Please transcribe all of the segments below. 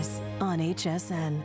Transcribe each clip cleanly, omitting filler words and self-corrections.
Laboratories on HSN.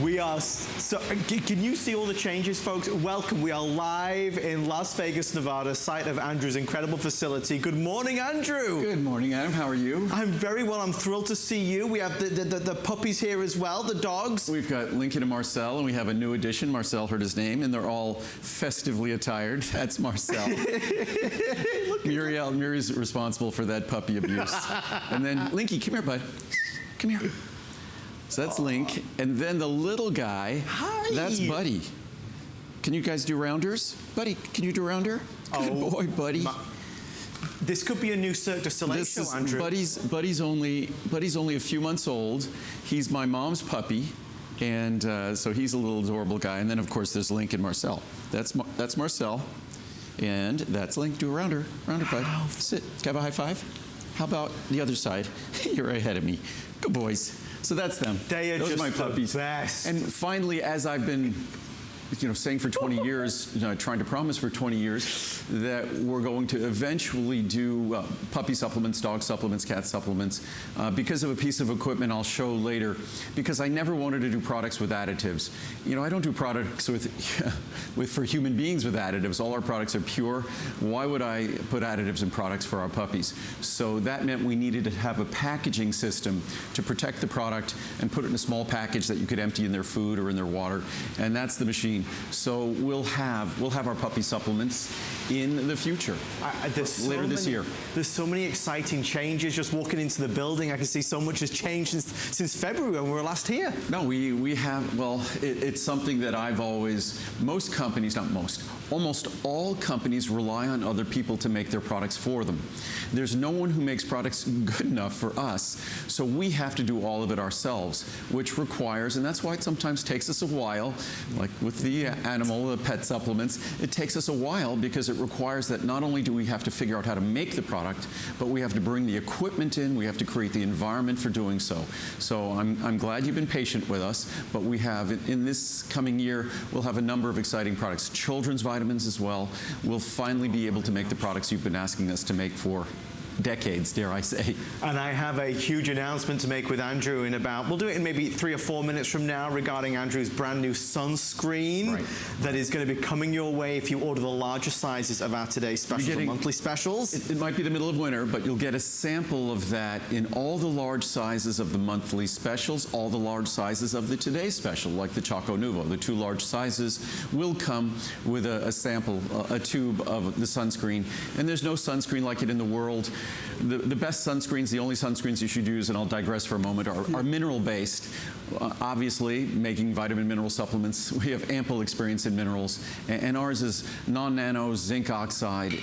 We are, so can you see all the changes, folks? Welcome, we are live in Las Vegas, Nevada, site of Andrew's incredible facility. Good morning, Andrew. Good morning, Adam, how are you? I'm very well, I'm thrilled to see you. We have the puppies here as well, the dogs. We've got Lincoln and Marcel, and we have a new addition. Marcel heard his name, and they're all festively attired. That's Marcel. Muriel's responsible for that puppy abuse. And then, Linky, come here, bud. Come here. So that's Link, and then the little guy, Hi. That's Buddy. Can you guys do rounders? Buddy, can you do rounder? Good boy, Buddy. This could be a new Cirque du Soleil show, Andrew. Buddy's only a few months old. He's my mom's puppy, and so he's a little adorable guy. And then, of course, there's Link and Marcel. That's Marcel, and that's Link. Do a rounder, bud. Sit. Can I have a high five? How about the other side? You're right ahead of me. Good boys. So that's them. They are Those just are my puppies. The best. And finally, as I've been, saying for 20 years, trying to promise for 20 years, that we're going to eventually do puppy supplements, dog supplements, cat supplements, because of a piece of equipment I'll show later, because I never wanted to do products with additives. I don't do products for human beings with additives. All our products are pure. Why would I put additives in products for our puppies? So that meant we needed to have a packaging system to protect the product and put it in a small package that you could empty in their food or in their water, and that's the machine. So we'll have our puppy supplements in the future, later this year. There's so many exciting changes. Just walking into the building, I can see so much has changed since February when we were last here. No, we have, well, it's something that I've always, most companies, not most, almost all companies rely on other people to make their products for them. There's no one who makes products good enough for us, so we have to do all of it ourselves, which requires, and that's why it sometimes takes us a while, like with the the pet supplements, it takes us a while because it requires that not only do we have to figure out how to make the product, but we have to bring the equipment in, we have to create the environment for doing so. So I'm glad you've been patient with us, but we have, in this coming year, we'll have a number of exciting products. Children's vitamins as well. We'll finally be able to make the products you've been asking us to make for decades, dare I say. And I have a huge announcement to make with Andrew in about, we'll do it in maybe 3 or 4 minutes from now, regarding Andrew's brand new sunscreen that is going to be coming your way if you order the larger sizes of our today's specials and monthly specials. It might be the middle of winter, but you'll get a sample of that in all the large sizes of the monthly specials, all the large sizes of the today's special, like the Choco Nuvo. The 2 large sizes will come with a sample, a tube of the sunscreen, and there's no sunscreen like it in the world. The best sunscreens, the only sunscreens you should use, and I'll digress for a moment, are mineral-based. Obviously, making vitamin mineral supplements, we have ample experience in minerals, and ours is non-nano zinc oxide.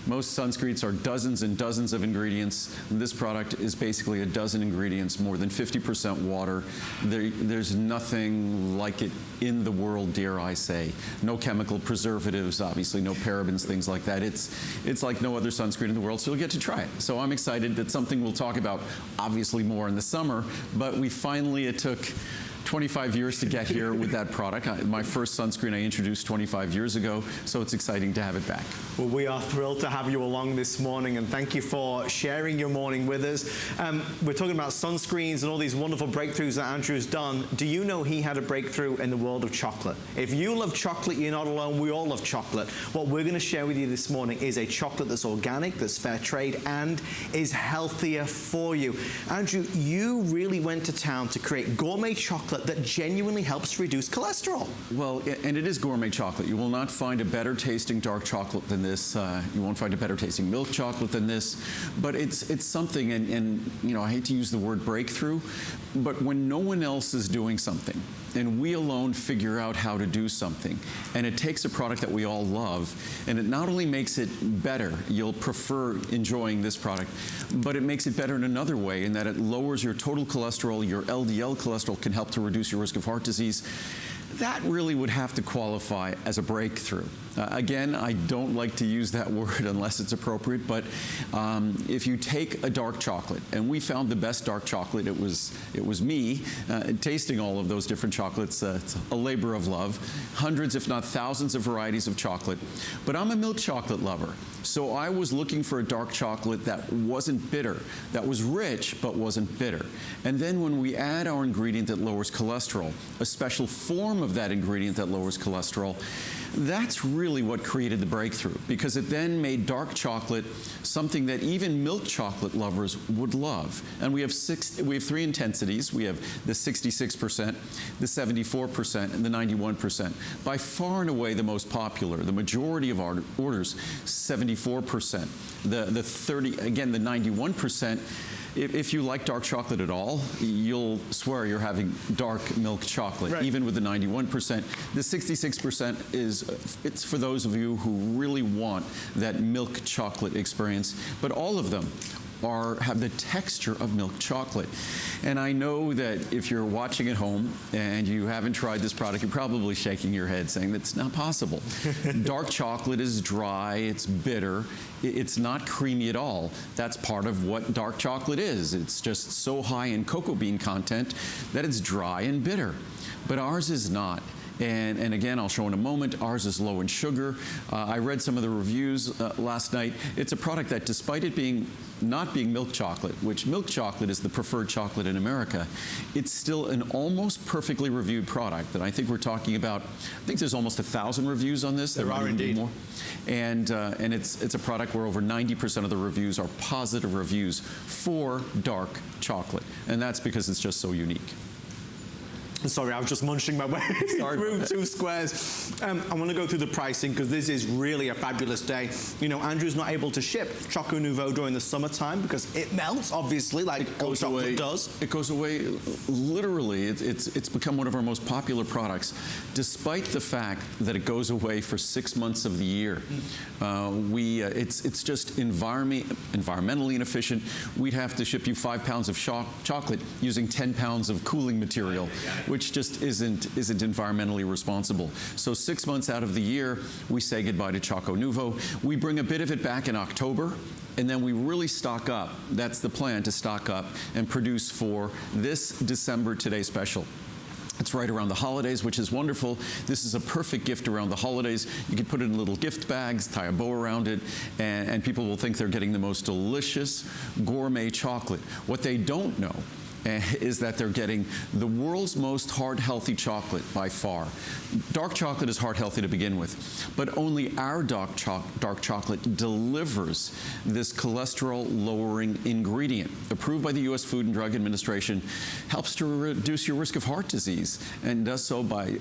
Most sunscreens are dozens and dozens of ingredients. This product is basically a dozen ingredients, more than 50% water. There's nothing like it in the world, dare I say. No chemical preservatives, obviously, no parabens, things like that. It's like no other sunscreen in the world, so you'll get to try it. So I'm excited. That's something we'll talk about, obviously, more in the summer, but it took 25 years to get here with that product. My first sunscreen I introduced 25 years ago, so it's exciting to have it back. Well, we are thrilled to have you along this morning, and thank you for sharing your morning with us. We're talking about sunscreens and all these wonderful breakthroughs that Andrew's done. Do you know he had a breakthrough in the world of chocolate? If you love chocolate, you're not alone. We all love chocolate. What we're going to share with you this morning is a chocolate that's organic, that's fair trade, and is healthier for you. Andrew, you really went to town to create gourmet chocolate that genuinely helps to reduce cholesterol. Well, and it is gourmet chocolate. You will not find a better tasting dark chocolate than this. You won't find a better tasting milk chocolate than this. But it's something, and I hate to use the word breakthrough, but when no one else is doing something, and we alone figure out how to do something. And it takes a product that we all love, and it not only makes it better, you'll prefer enjoying this product, but it makes it better in another way, in that it lowers your total cholesterol. Your LDL cholesterol can help to reduce your risk of heart disease. That really would have to qualify as a breakthrough. Again, I don't like to use that word unless it's appropriate, but if you take a dark chocolate, and we found the best dark chocolate, it was me tasting all of those different chocolates. It's a labor of love. Hundreds, if not thousands, of varieties of chocolate. But I'm a milk chocolate lover, so I was looking for a dark chocolate that wasn't bitter, that was rich but wasn't bitter. And then when we add our ingredient that lowers cholesterol, a special form of that ingredient that lowers cholesterol, that's really what created the breakthrough, because it then made dark chocolate something that even milk chocolate lovers would love. And we have three intensities. We have the 66%, the 74%, and the 91%. By far and away the most popular, the majority of our orders, 74%. The 91%. If you like dark chocolate at all, you'll swear you're having dark milk chocolate, right, even with the 91%. The 66% it's for those of you who really want that milk chocolate experience, but all of them have the texture of milk chocolate. And I know that if you're watching at home and you haven't tried this product, you're probably shaking your head saying that's not possible. Dark chocolate is dry, it's bitter, it's not creamy at all. That's part of what dark chocolate is. It's just so high in cocoa bean content that it's dry and bitter. But ours is not. And again, I'll show in a moment, ours is low in sugar. I read some of the reviews last night. It's a product that, despite it not being milk chocolate, which milk chocolate is the preferred chocolate in America, it's still an almost perfectly reviewed product. And I think we're talking about, I think there's almost 1,000 reviews on this. There are indeed. More. And it's a product where over 90% of the reviews are positive reviews for dark chocolate. And that's because it's just so unique. Sorry, I was just munching my way through 2 squares. I want to go through the pricing because this is really a fabulous day. You know, Andrew's not able to ship Choco Nouveau during the summertime because it melts, obviously, like all chocolate does. It goes away literally. It's become one of our most popular products, despite the fact that it goes away for 6 months of the year. It's just environmentally inefficient. We'd have to ship you 5 pounds of chocolate using 10 pounds of cooling material, which just isn't environmentally responsible. So 6 months out of the year, we say goodbye to Choco Nouveau. We bring a bit of it back in October, and then we really stock up. That's the plan, to stock up and produce for this December Today special. It's right around the holidays, which is wonderful. This is a perfect gift around the holidays. You can put it in little gift bags, tie a bow around it, and people will think they're getting the most delicious gourmet chocolate. What they don't know is that they're getting the world's most heart-healthy chocolate by far. Dark chocolate is heart-healthy to begin with, but only our dark chocolate delivers this cholesterol-lowering ingredient. Approved by the U.S. Food and Drug Administration, helps to reduce your risk of heart disease, and does so by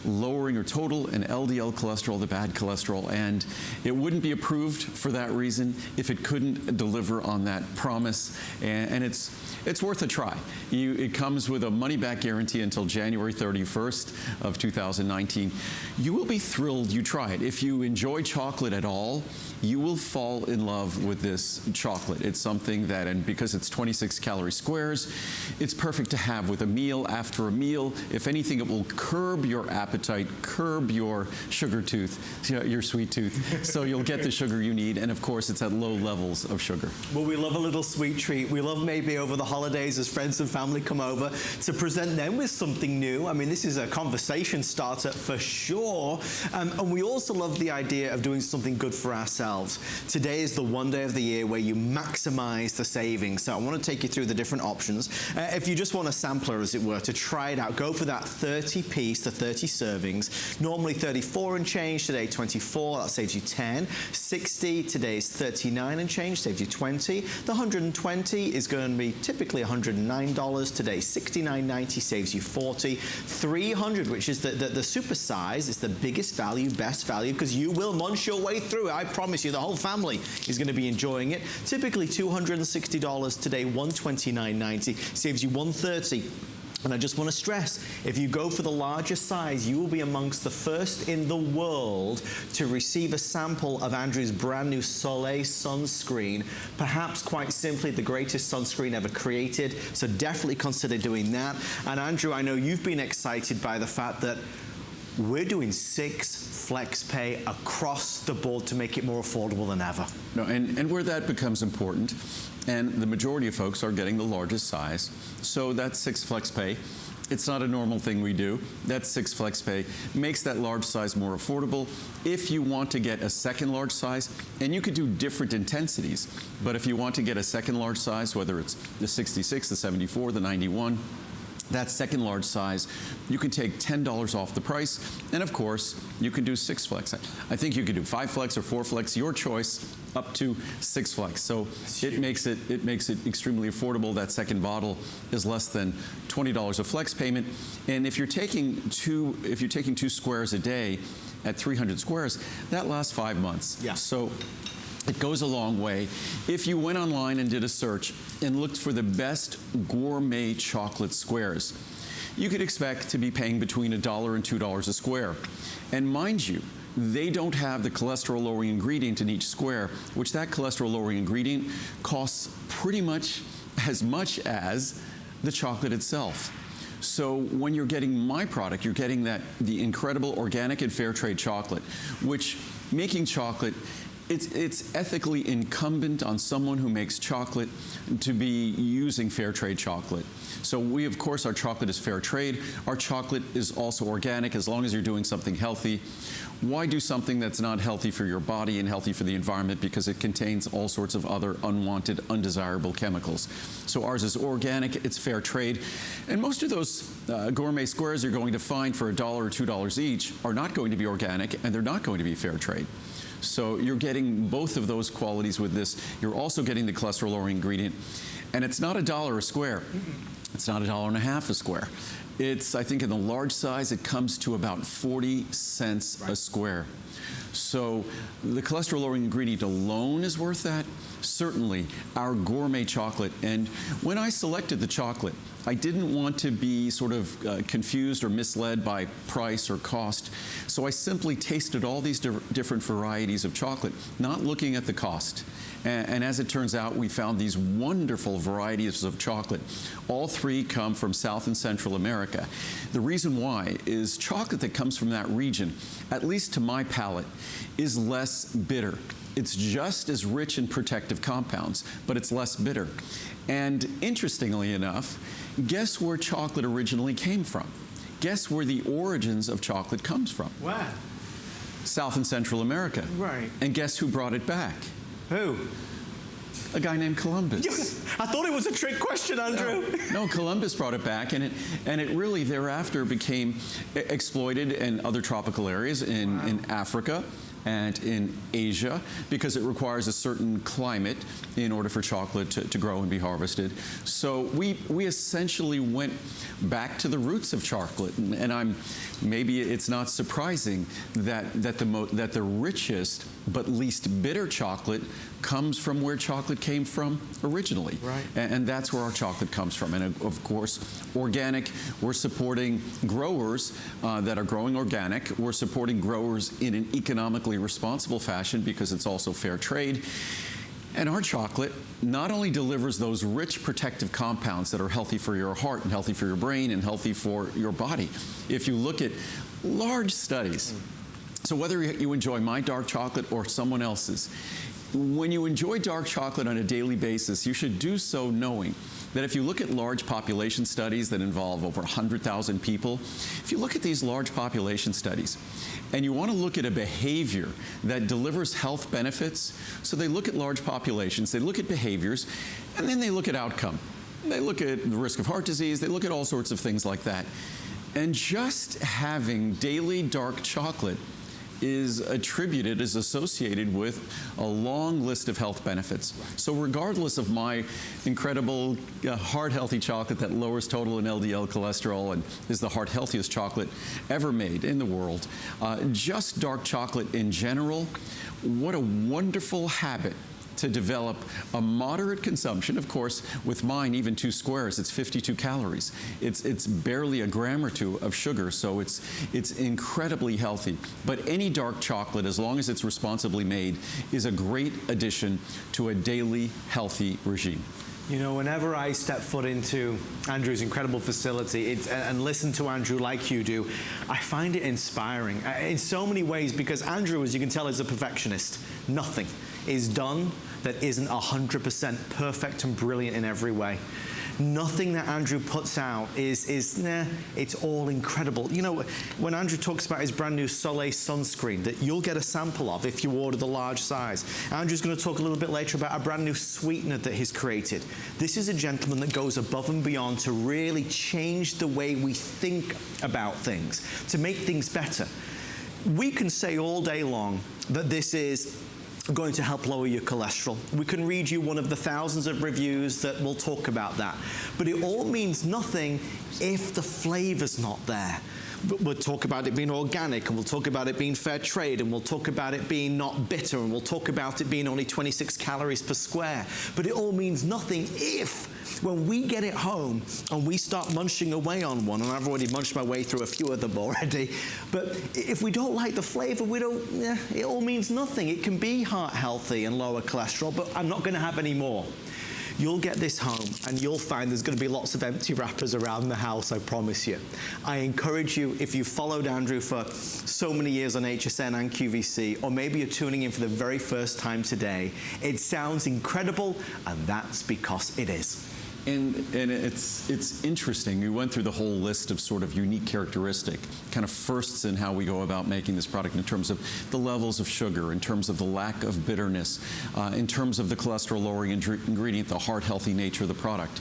lowering your total and LDL cholesterol, the bad cholesterol, and it wouldn't be approved for that reason if it couldn't deliver on that promise, and it's worth a try. It comes with a money-back guarantee until January 31st of 2019. You will be thrilled you try it. If you enjoy chocolate at all, you will fall in love with this chocolate. It's something that, and because it's 26 calorie squares, it's perfect to have with a meal, after a meal. If anything, it will curb your appetite, curb your sugar tooth, your sweet tooth, so you'll get the sugar you need, and of course, it's at low levels of sugar. Well, we love a little sweet treat. We love maybe over the holidays as friends and family come over to present them with something new. I mean, this is a conversation starter for sure. And we also love the idea of doing something good for ourselves. Today is the one day of the year where you maximize the savings. So I want to take you through the different options. If you just want a sampler, as it were, to try it out, go for that 30-piece to 30 servings. Normally 34 and change, today 24, that saves you 10. 60, today's 39 and change, saves you 20. The 120 is going to be typically $109. Today, $69.90, saves you 40. 300, which is the super size, is the biggest value, best value, because you will munch your way through it. I promise you, the whole family is going to be enjoying it. Typically $260. Today, $129.90, saves you $130. And I just want to stress, if you go for the larger size, you will be amongst the first in the world to receive a sample of Andrew's brand new Soleil sunscreen, perhaps quite simply the greatest sunscreen ever created. So definitely consider doing that. And Andrew, I know you've been excited by the fact that we're doing 6 flex pay across the board to make it more affordable than ever. No, and where that becomes important, and the majority of folks are getting the largest size, so that's 6 flex pay. It's not a normal thing we do. That's 6 flex pay. Makes that large size more affordable. If you want to get a second large size, and you could do different intensities, but if you want to get a second large size, whether it's the 66, the 74, the 91, that second large size, you can take $10 off the price, and of course, you can do 6 flex. I think you could do 5 flex or 4 flex, your choice, up to 6 flex. So it makes it extremely affordable. That second bottle is less than $20 a flex payment, and if you're taking 2 squares a day at 300 squares, that lasts 5 months. Yeah. So it goes a long way. If you went online and did a search and looked for the best gourmet chocolate squares, you could expect to be paying between $1 and $2 a square. And mind you, they don't have the cholesterol-lowering ingredient in each square, which that cholesterol-lowering ingredient costs pretty much as the chocolate itself. So when you're getting my product, you're getting the incredible organic and fair trade chocolate, which making chocolate, it's ethically incumbent on someone who makes chocolate to be using fair trade chocolate. So we, of course, our chocolate is fair trade. Our chocolate is also organic as long as you're doing something healthy. Why do something that's not healthy for your body and healthy for the environment? Because it contains all sorts of other unwanted, undesirable chemicals. So ours is organic, it's fair trade. And most of those gourmet squares you're going to find for $1 or $2 each are not going to be organic, and they're not going to be fair trade. So you're getting both of those qualities with this. You're also getting the cholesterol-lowering ingredient. And it's not $1 a square. It's not $1.50 a square. It's, I think in the large size, it comes to about 40 cents a square. So the cholesterol-lowering ingredient alone is worth that. Certainly, our gourmet chocolate. And when I selected the chocolate, I didn't want to be sort of confused or misled by price or cost. So I simply tasted all these different varieties of chocolate, not looking at the cost. And as it turns out, we found these wonderful varieties of chocolate. All 3 come from South and Central America. The reason why is chocolate that comes from that region, at least to my palate, is less bitter. It's just as rich in protective compounds, but it's less bitter. And interestingly enough, guess where chocolate originally came from? Guess where the origins of chocolate comes from? Where? South and Central America. Right. And guess who brought it back? Who? A guy named Columbus. I thought it was a trick question, Andrew. No, Columbus brought it back, and it really thereafter became exploited in other tropical areas in Africa and in Asia, because it requires a certain climate in order for chocolate to grow and be harvested. So we essentially went back to the roots of chocolate, and maybe it's not surprising that the richest but least bitter chocolate comes from where chocolate came from originally. Right. And that's where our chocolate comes from. And of course, organic, we're supporting growers that are growing organic. We're supporting growers in an economically responsible fashion because it's also fair trade. And our chocolate not only delivers those rich protective compounds that are healthy for your heart and healthy for your brain and healthy for your body. If you look at large studies, so whether you enjoy my dark chocolate or someone else's, when you enjoy dark chocolate on a daily basis, you should do so knowing that if you look at large population studies that involve over 100,000 people, if you look at these large population studies and you want to look at a behavior that delivers health benefits, so they look at large populations, they look at behaviors, and then they look at outcome. They look at the risk of heart disease, they look at all sorts of things like that. And just having daily dark chocolate is associated with a long list of health benefits. So regardless of my incredible heart-healthy chocolate that lowers total and LDL cholesterol and is the heart-healthiest chocolate ever made in the world, just dark chocolate in general, what a wonderful habit to develop a moderate consumption. Of course, with mine, even 2 squares, it's 52 calories. It's barely a gram or 2 of sugar, so it's incredibly healthy. But any dark chocolate, as long as it's responsibly made, is a great addition to a daily healthy regime. You know, whenever I step foot into Andrew's incredible facility and listen to Andrew like you do, I find it inspiring in so many ways, because Andrew, as you can tell, is a perfectionist. Nothing is done that isn't 100% perfect and brilliant in every way. Nothing that Andrew puts out it's all incredible. You know, when Andrew talks about his brand new Soleil sunscreen that you'll get a sample of if you order the large size, Andrew's going to talk a little bit later about a brand new sweetener that he's created. This is a gentleman that goes above and beyond to really change the way we think about things, to make things better. We can say all day long that this is going to help lower your cholesterol. We can read you one of the thousands of reviews that will talk about that. But it all means nothing if the flavor's not there. We'll talk about it being organic, and we'll talk about it being fair trade, and we'll talk about it being not bitter, and we'll talk about it being only 26 calories per square. But it all means nothing if, when we get it home and we start munching away on one, and I've already munched my way through a few of them already, but if we don't like the flavor, it all means nothing. It can be heart healthy and lower cholesterol, but I'm not going to have any more. You'll get this home and you'll find there's going to be lots of empty wrappers around the house, I promise you. I encourage you, if you've followed Andrew for so many years on HSN and QVC, or maybe you're tuning in for the very first time today, it sounds incredible, and that's because it is. And it's interesting. You went through the whole list of sort of unique characteristic, kind of firsts in how we go about making this product, in terms of the levels of sugar, in terms of the lack of bitterness, in terms of the cholesterol-lowering ingredient, the heart-healthy nature of the product.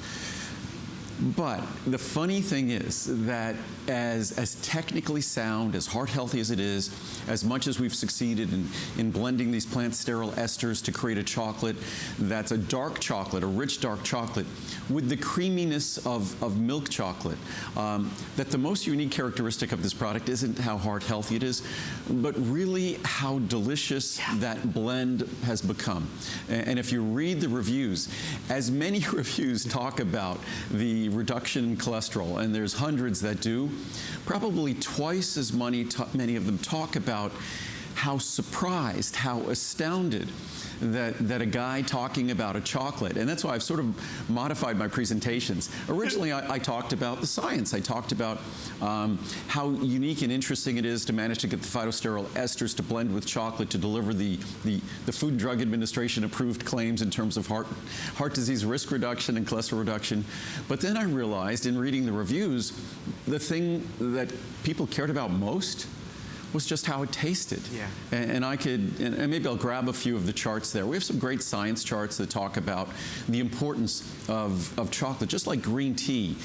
But the funny thing is that as technically sound, as heart healthy as it is, as much as we've succeeded in blending these plant sterile esters to create a chocolate that's a dark chocolate, a rich dark chocolate, with the creaminess of milk chocolate, that the most unique characteristic of this product isn't how heart healthy it is, but really how delicious that blend has become. And if you read the reviews, as many reviews talk about the reduction in cholesterol, and there's hundreds that do, probably twice as many of them talk about how surprised, how astounded that a guy talking about a chocolate, and that's why I've sort of modified my presentations. Originally, I talked about the science. I talked about how unique and interesting it is to manage to get the phytosterol esters to blend with chocolate to deliver the Food and Drug Administration approved claims in terms of heart disease risk reduction and cholesterol reduction. But then I realized in reading the reviews, the thing that people cared about most was just how it tasted. Yeah. And maybe I'll grab a few of the charts there. We have some great science charts that talk about the importance of chocolate, just like green tea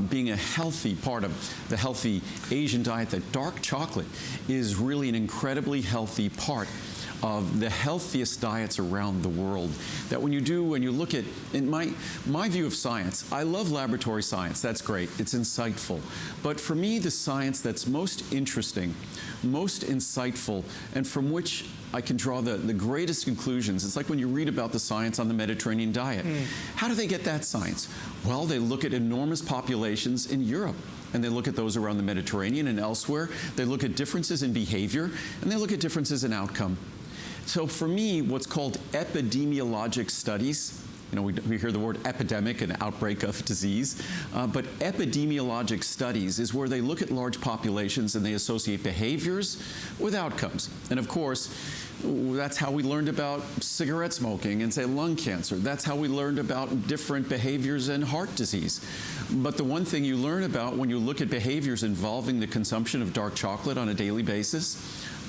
being a healthy part of the healthy Asian diet. That dark chocolate is really an incredibly healthy part of the healthiest diets around the world. That when you look at, in my view of science, I love laboratory science, that's great, it's insightful. But for me, the science that's most interesting, most insightful, and from which I can draw the greatest conclusions, it's like when you read about the science on the Mediterranean diet. How do they get that science? Well, they look at enormous populations in Europe, and they look at those around the Mediterranean and elsewhere. They look at differences in behavior, and they look at differences in outcome. So for me, what's called epidemiologic studies, we hear the word epidemic, an outbreak of disease, but epidemiologic studies is where they look at large populations and they associate behaviors with outcomes. And of course, that's how we learned about cigarette smoking and, say, lung cancer. That's how we learned about different behaviors in heart disease. But the one thing you learn about when you look at behaviors involving the consumption of dark chocolate on a daily basis,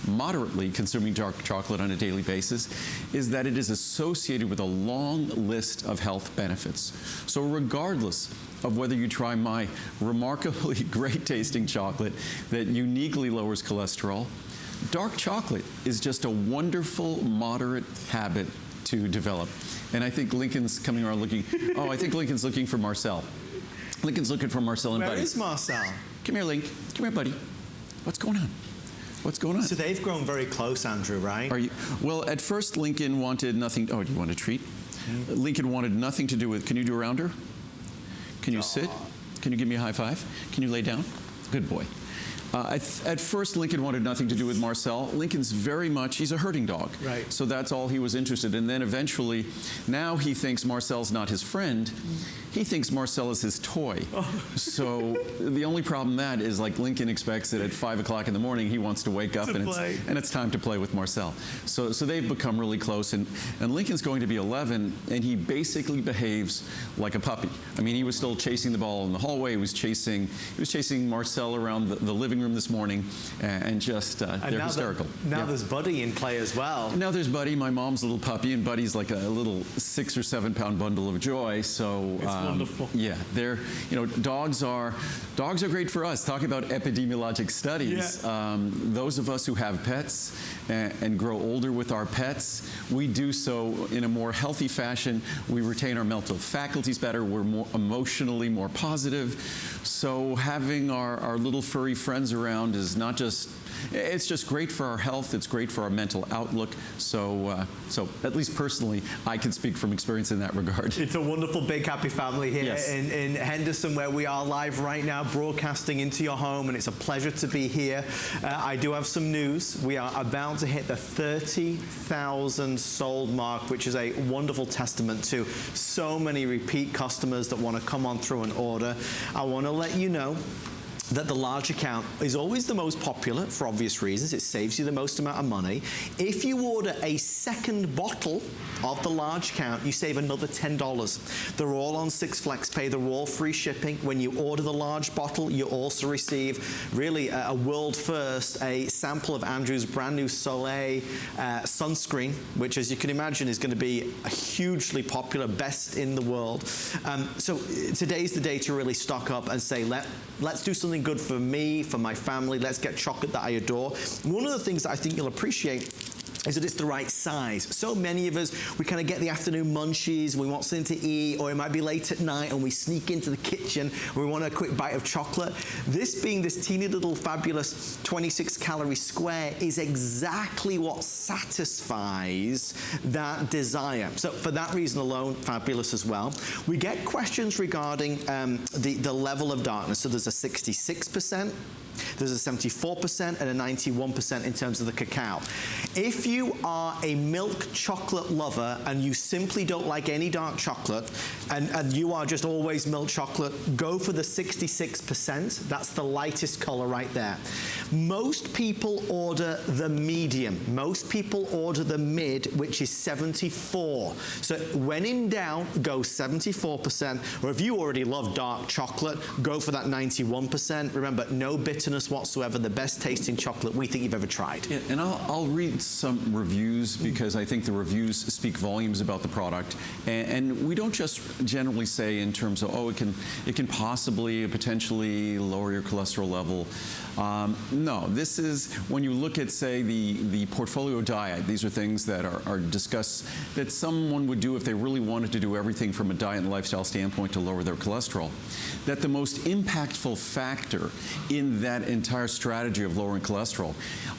moderately consuming dark chocolate on a daily basis, is that it is associated with a long list of health benefits. So regardless of whether you try my remarkably great tasting chocolate that uniquely lowers cholesterol, dark chocolate is just a wonderful, moderate habit to develop. And I think Lincoln's coming around looking, I think Lincoln's looking for Marcel. Lincoln's looking for Marcel and Buddy. Where is Marcel? Come here, Link. Come here, buddy. What's going on? What's going on? So they've grown very close, Andrew, right? Well, at first, Lincoln wanted nothing. Oh, do you want a treat? Lincoln wanted nothing to do with. Can you do a rounder? Can you sit? Can you give me a high five? Can you lay down? Good boy. At first, Lincoln wanted nothing to do with Marcel. Lincoln's he's a herding dog. Right. So that's all he was interested in. And then eventually, now he thinks Marcel's not his friend. He thinks Marcel is his toy. So the only problem that is, like, Lincoln expects that at 5 o'clock in the morning he wants to wake up and it's time to play with Marcel. So they've become really close. And Lincoln's going to be 11, and he basically behaves like a puppy. I mean, he was still chasing the ball in the hallway. He was chasing Marcel around the living room this morning, and just they're hysterical. Now there's Buddy in play as well. Now there's Buddy, my mom's little puppy, and Buddy's like a little 6 or 7 pound bundle of joy. So it's wonderful. Yeah, dogs are great for us. Talking about epidemiologic studies, those of us who have pets and grow older with our pets, we do so in a more healthy fashion. We retain our mental faculties better. We're more emotionally more positive. So having our little furry friends around is not just, it's just great for our health. It's great for our mental outlook. So at least personally, I can speak from experience in that regard. It's a wonderful, big, happy family here in Henderson, where we are live right now, broadcasting into your home, and it's a pleasure to be here. I do have some news. We are about to hit the 30,000 sold mark, which is a wonderful testament to so many repeat customers that want to come on through and order. I want to let you know that the large account is always the most popular for obvious reasons. It saves you the most amount of money. If you order a second bottle of the large account, you save another $10. They're all on 6 FlexPay. They're all free shipping. When you order the large bottle, you also receive really a world first, a sample of Andrew's brand new Soleil sunscreen, which, as you can imagine, is going to be a hugely popular, best in the world. So today's the day to really stock up and say, let's do something good for me, for my family. Let's get chocolate that I adore. One of the things that I think you'll appreciate is that it's the right size. So many of us, we kind of get the afternoon munchies, we want something to eat, or it might be late at night and we sneak into the kitchen, we want a quick bite of chocolate. This being this teeny little fabulous 26-calorie square is exactly what satisfies that desire. So for that reason alone, fabulous as well. We get questions regarding the level of darkness. So there's a 66%, there's a 74% and a 91% in terms of the cacao. If you are a milk chocolate lover and you simply don't like any dark chocolate and you are just always milk chocolate, go for the 66%. That's the lightest color right there. Most people order the medium. Most people order the mid, which is 74. So when in doubt, go 74%. Or if you already love dark chocolate, go for that 91%. Remember, no bitterness whatsoever, the best tasting chocolate we think you've ever tried. Yeah, and I'll read some reviews because I think the reviews speak volumes about the product. And we don't just generally say in terms of, oh, it can possibly, potentially lower your cholesterol level. No, this is when you look at, say, the portfolio diet. These are things that are discussed that someone would do if they really wanted to do everything from a diet and lifestyle standpoint to lower their cholesterol. That the most impactful factor in that entire strategy of lowering cholesterol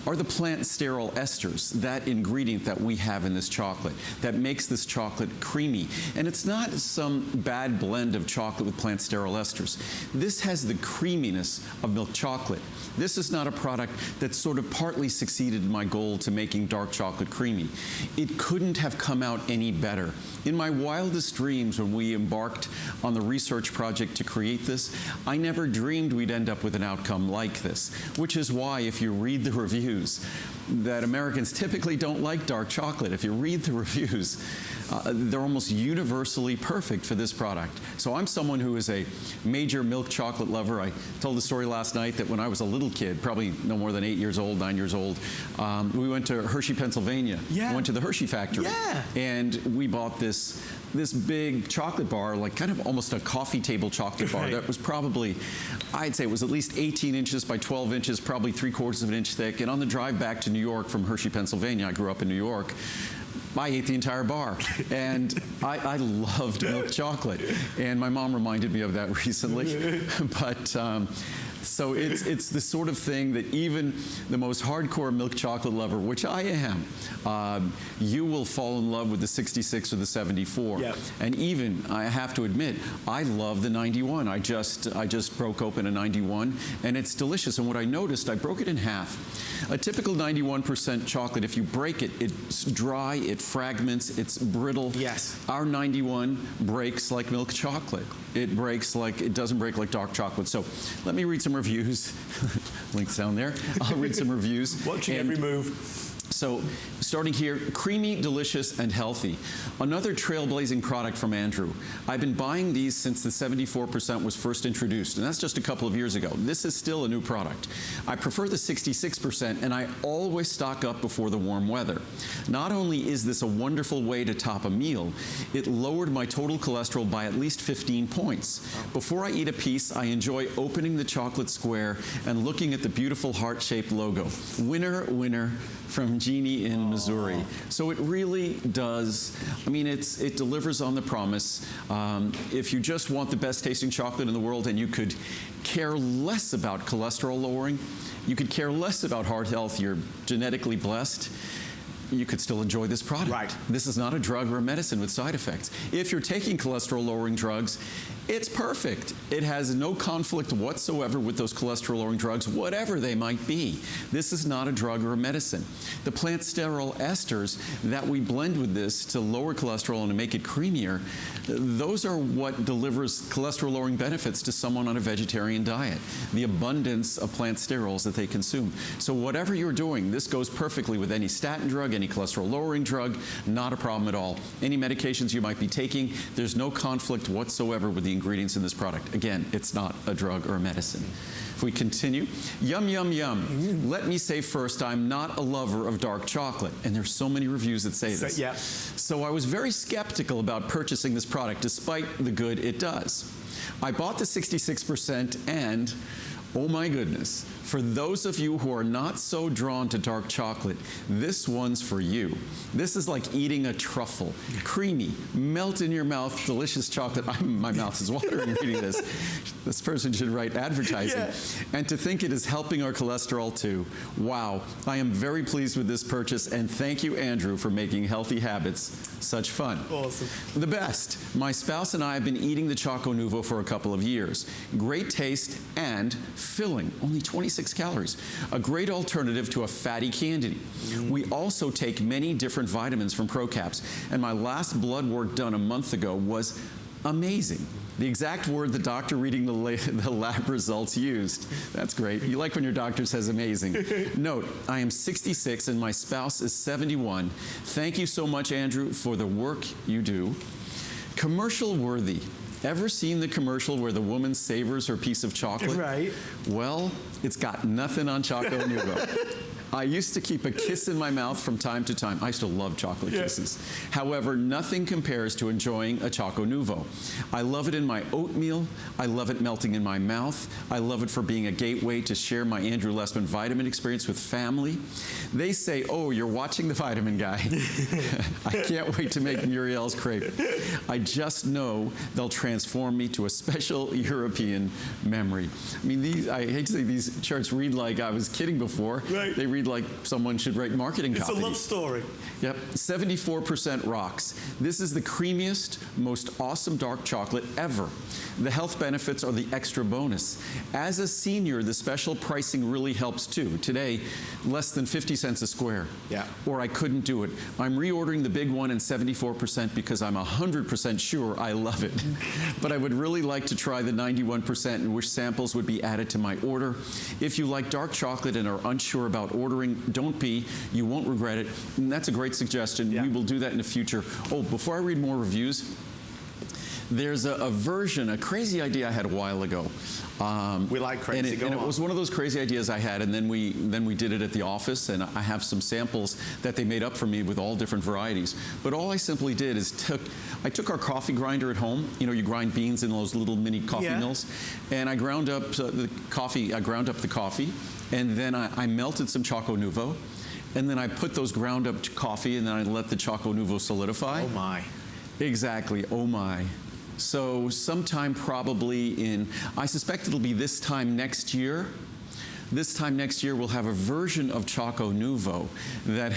are the plant sterol esters, that ingredient that we have in this chocolate that makes this chocolate creamy. And it's not some bad blend of chocolate with plant sterol esters. This has the creaminess of milk chocolate. This is not a product that sort of partly succeeded in my goal to making dark chocolate creamy. It couldn't have come out any better. In my wildest dreams, when we embarked on the research project to create this, I never dreamed we'd end up with an outcome like this, which is why, if you read the reviews, that Americans typically don't like dark chocolate. If you read the reviews, they're almost universally perfect for this product. So I'm someone who is a major milk chocolate lover. I told the story last night that when I was a little kid, probably no more than 8 years old, 9 years old, we went to Hershey, Pennsylvania. Yeah. Went to the Hershey factory. Yeah. And we bought this big chocolate bar, like kind of almost a coffee table chocolate bar that was probably, I'd say it was at least 18 inches by 12 inches, probably 3/4 of an inch thick. And on the drive back to New York from Hershey, Pennsylvania, I grew up in New York, I ate the entire bar. And I loved milk chocolate. And my mom reminded me of that recently. But So it's the sort of thing that even the most hardcore milk chocolate lover, which I am, you will fall in love with the 66 or the 74. Yep. And even, I have to admit, I love the 91. I just broke open a 91, and it's delicious. And what I noticed, I broke it in half. A typical 91% chocolate, if you break it, it's dry, it fragments, it's brittle. Yes. Our 91 breaks like milk chocolate. It doesn't break like dark chocolate. So let me read some reviews. Links down there. I'll read some reviews. Watching every move. So, starting here, creamy, delicious, and healthy. Another trailblazing product from Andrew. I've been buying these since the 74% was first introduced, and that's just a couple of years ago. This is still a new product. I prefer the 66%, and I always stock up before the warm weather. Not only is this a wonderful way to top a meal, it lowered my total cholesterol by at least 15 points. Before I eat a piece, I enjoy opening the chocolate square and looking at the beautiful heart-shaped logo. Winner, winner, from Jeannie in Missouri. So it really does, I mean, it delivers on the promise. If you just want the best tasting chocolate in the world and you could care less about cholesterol lowering, you could care less about heart health, you're genetically blessed, you could still enjoy this product. Right. This is not a drug or a medicine with side effects. If you're taking cholesterol-lowering drugs, it's perfect. It has no conflict whatsoever with those cholesterol-lowering drugs, whatever they might be. This is not a drug or a medicine. The plant sterol esters that we blend with this to lower cholesterol and to make it creamier, those are what delivers cholesterol-lowering benefits to someone on a vegetarian diet, the abundance of plant sterols that they consume. So whatever you're doing, this goes perfectly with any statin drug, any cholesterol-lowering drug, not a problem at all. Any medications you might be taking, there's no conflict whatsoever with the ingredients in this product. Again, it's not a drug or a medicine. If we continue, yum, yum, yum. Let me say first, I'm not a lover of dark chocolate, and there's so many reviews that say this. Yeah. So I was very skeptical about purchasing this product, despite the good it does. I bought the 66% and, oh my goodness, for those of you who are not so drawn to dark chocolate, this one's for you. This is like eating a truffle. Creamy, melt in your mouth, delicious chocolate. My mouth is watering reading this. This person should write advertising. Yeah. And to think it is helping our cholesterol too. Wow, I am very pleased with this purchase, and thank you, Andrew, for making healthy habits such fun. Awesome. The best. My spouse and I have been eating the Choco Nuvo for a couple of years. Great taste and filling, only 26 calories. A great alternative to a fatty candy. We also take many different vitamins from ProCaps, and my last blood work done a month ago was amazing. The exact word the doctor reading the lab results used. That's great. You like when your doctor says amazing. Note, I am 66 and my spouse is 71. Thank you so much, Andrew, for the work you do. Commercial worthy. Ever seen the commercial where the woman savors her piece of chocolate? Right. Well, it's got nothing on Choco Nuvo. I used to keep a kiss in my mouth from time to time. I still love chocolate kisses. However, nothing compares to enjoying a Choco Nuvo. I love it in my oatmeal. I love it melting in my mouth. I love it for being a gateway to share my Andrew Lessman vitamin experience with family. They say, oh, you're watching the Vitamin Guy. I can't wait to make Muriel's crepe. I just know they'll transform me to a special European memory. I mean, I hate to say these charts read like I was kidding before. Right. They read like someone should write marketing copy. It's a love story. Yep, 74% rocks. This is the creamiest, most awesome dark chocolate ever. The health benefits are the extra bonus. As a senior, the special pricing really helps too. Today, less than 50 cents a square. Yeah. Or I couldn't do it. I'm reordering the big one in 74% because I'm 100% sure I love it. But I would really like to try the 91% and wish samples would be added to my order. If you like dark chocolate and are unsure about ordering, don't be. You won't regret it. And that's a great suggestion. Yeah. We will do that in the future. Oh, before I read more reviews, there's a version, a crazy idea I had a while ago. We like crazy. And it was one of those crazy ideas I had, and then we did it at the office, and I have some samples that they made up for me with all different varieties. But all I simply did is I took our coffee grinder at home. You know, you grind beans in those little mini coffee mills, and I ground up the coffee. And then I melted some Choco Nuvo, and then I put those ground up coffee, and then I let the Choco Nuvo solidify. Oh my. Exactly. Oh my. So sometime probably I suspect it'll be this time next year. This time next year, we'll have a version of Choco Nuvo that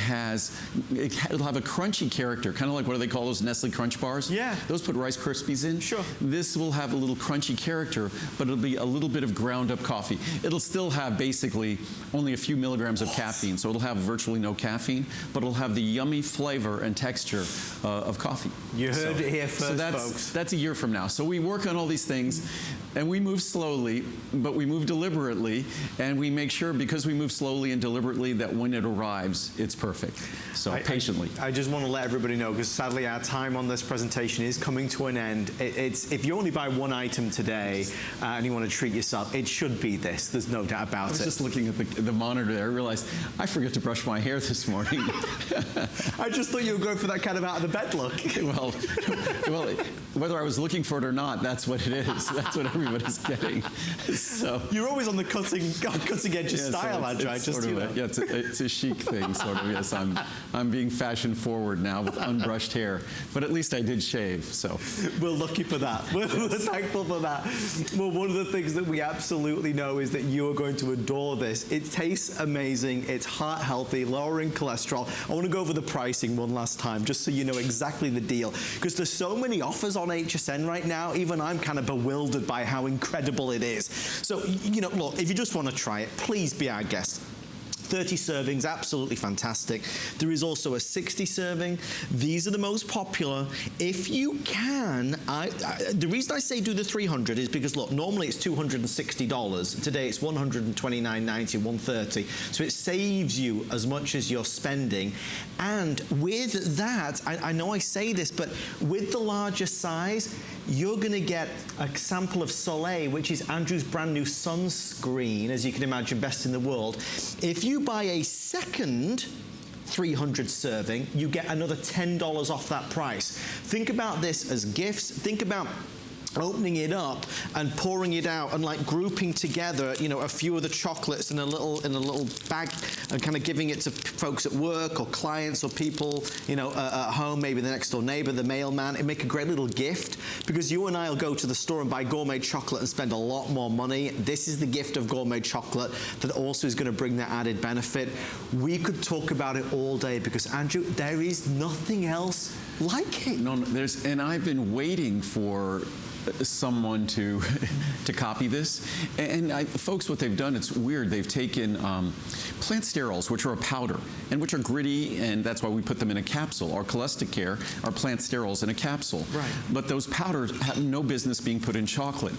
it'll have a crunchy character, kind of like, what do they call those, Nestle Crunch Bars? Yeah. Those put Rice Krispies in. Sure. This will have a little crunchy character, but it'll be a little bit of ground up coffee. It'll still have basically only a few milligrams of caffeine, so it'll have virtually no caffeine, but it'll have the yummy flavor and texture of coffee. You heard it here first, folks. That's a year from now. So we work on all these things, and we move slowly, but we move deliberately, and we make sure, because we move slowly and deliberately, that when it arrives, it's perfect. So patiently. I just want to let everybody know, because sadly our time on this presentation is coming to an end. If you only buy one item today and you want to treat yourself, it should be this. There's no doubt about it. I was just looking at the monitor there. I realized I forgot to brush my hair this morning. I just thought you were going for that kind of out of the bed look. well, whether I was looking for it or not, that's what it is. That's what everybody's getting. So you're always on the cutting edge of style, Andrew. It's a chic thing, sort of. Yes, I'm being fashion forward now with unbrushed hair, but at least I did shave. So we're lucky for that. We're thankful for that. Well, one of the things that we absolutely know is that you are going to adore this. It tastes amazing. It's heart healthy, lowering cholesterol. I want to go over the pricing one last time, just so you know exactly the deal, because there's so many offers on HSN right now. Even I'm kind of bewildered by how incredible it is. So, look, if you just want to try it, please be our guest. 30 servings, absolutely fantastic. There is also a 60 serving. These are the most popular. If you can, the reason I say do the 300 is because, look, normally it's $260. Today it's $129.90, $130. So it saves you as much as you're spending. And with that, I know I say this, but with the larger size, you're going to get a sample of Soleil, which is Andrew's brand new sunscreen, as you can imagine, best in the world. If you buy a second 300 serving, you get another $10 off that price. Think about this as gifts. Think about opening it up and pouring it out and like grouping together, a few of the chocolates in a little bag and kind of giving it to folks at work or clients or people, at home, maybe the next door neighbor, the mailman. It'd make a great little gift, because you and I will go to the store and buy gourmet chocolate and spend a lot more money. This is the gift of gourmet chocolate that also is going to bring that added benefit. We could talk about it all day, because Andrew, there is nothing else like it. No, and I've been waiting for someone to copy this. And folks, what they've done, it's weird. They've taken plant sterols, which are a powder, and which are gritty, and that's why we put them in a capsule. Our Cholestericare are plant sterols in a capsule. Right. But those powders have no business being put in chocolate.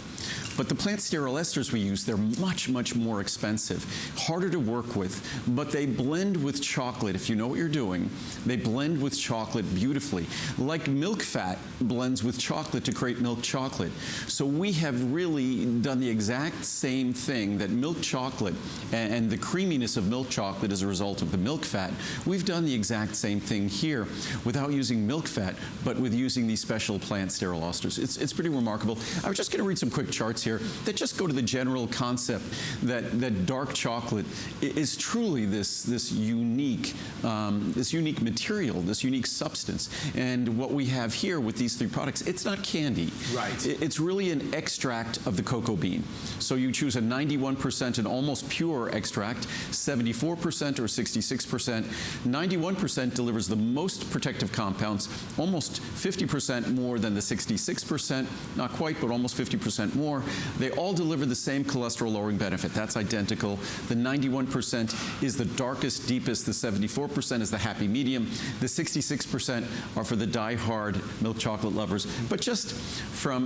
But the plant sterol esters we use, they're much, much more expensive, harder to work with, but they blend with chocolate. If you know what you're doing, they blend with chocolate beautifully. Like milk fat blends with chocolate to create milk chocolate. So we have really done the exact same thing that milk chocolate and the creaminess of milk chocolate as a result of the milk fat. We've done the exact same thing here without using milk fat, but with using these special plant sterol esters. It's pretty remarkable. I was just going to read some quick charts here that just go to the general concept that dark chocolate is truly this unique material, this unique substance. And what we have here with these three products, it's not candy. Right. It's really an extract of the cocoa bean. So you choose a 91% and almost pure extract, 74% or 66%. 91% delivers the most protective compounds, almost 50% more than the 66%, not quite, but almost 50% more. They all deliver the same cholesterol-lowering benefit. That's identical. The 91% is the darkest, deepest. The 74% is the happy medium. The 66% are for the die-hard milk chocolate lovers. But just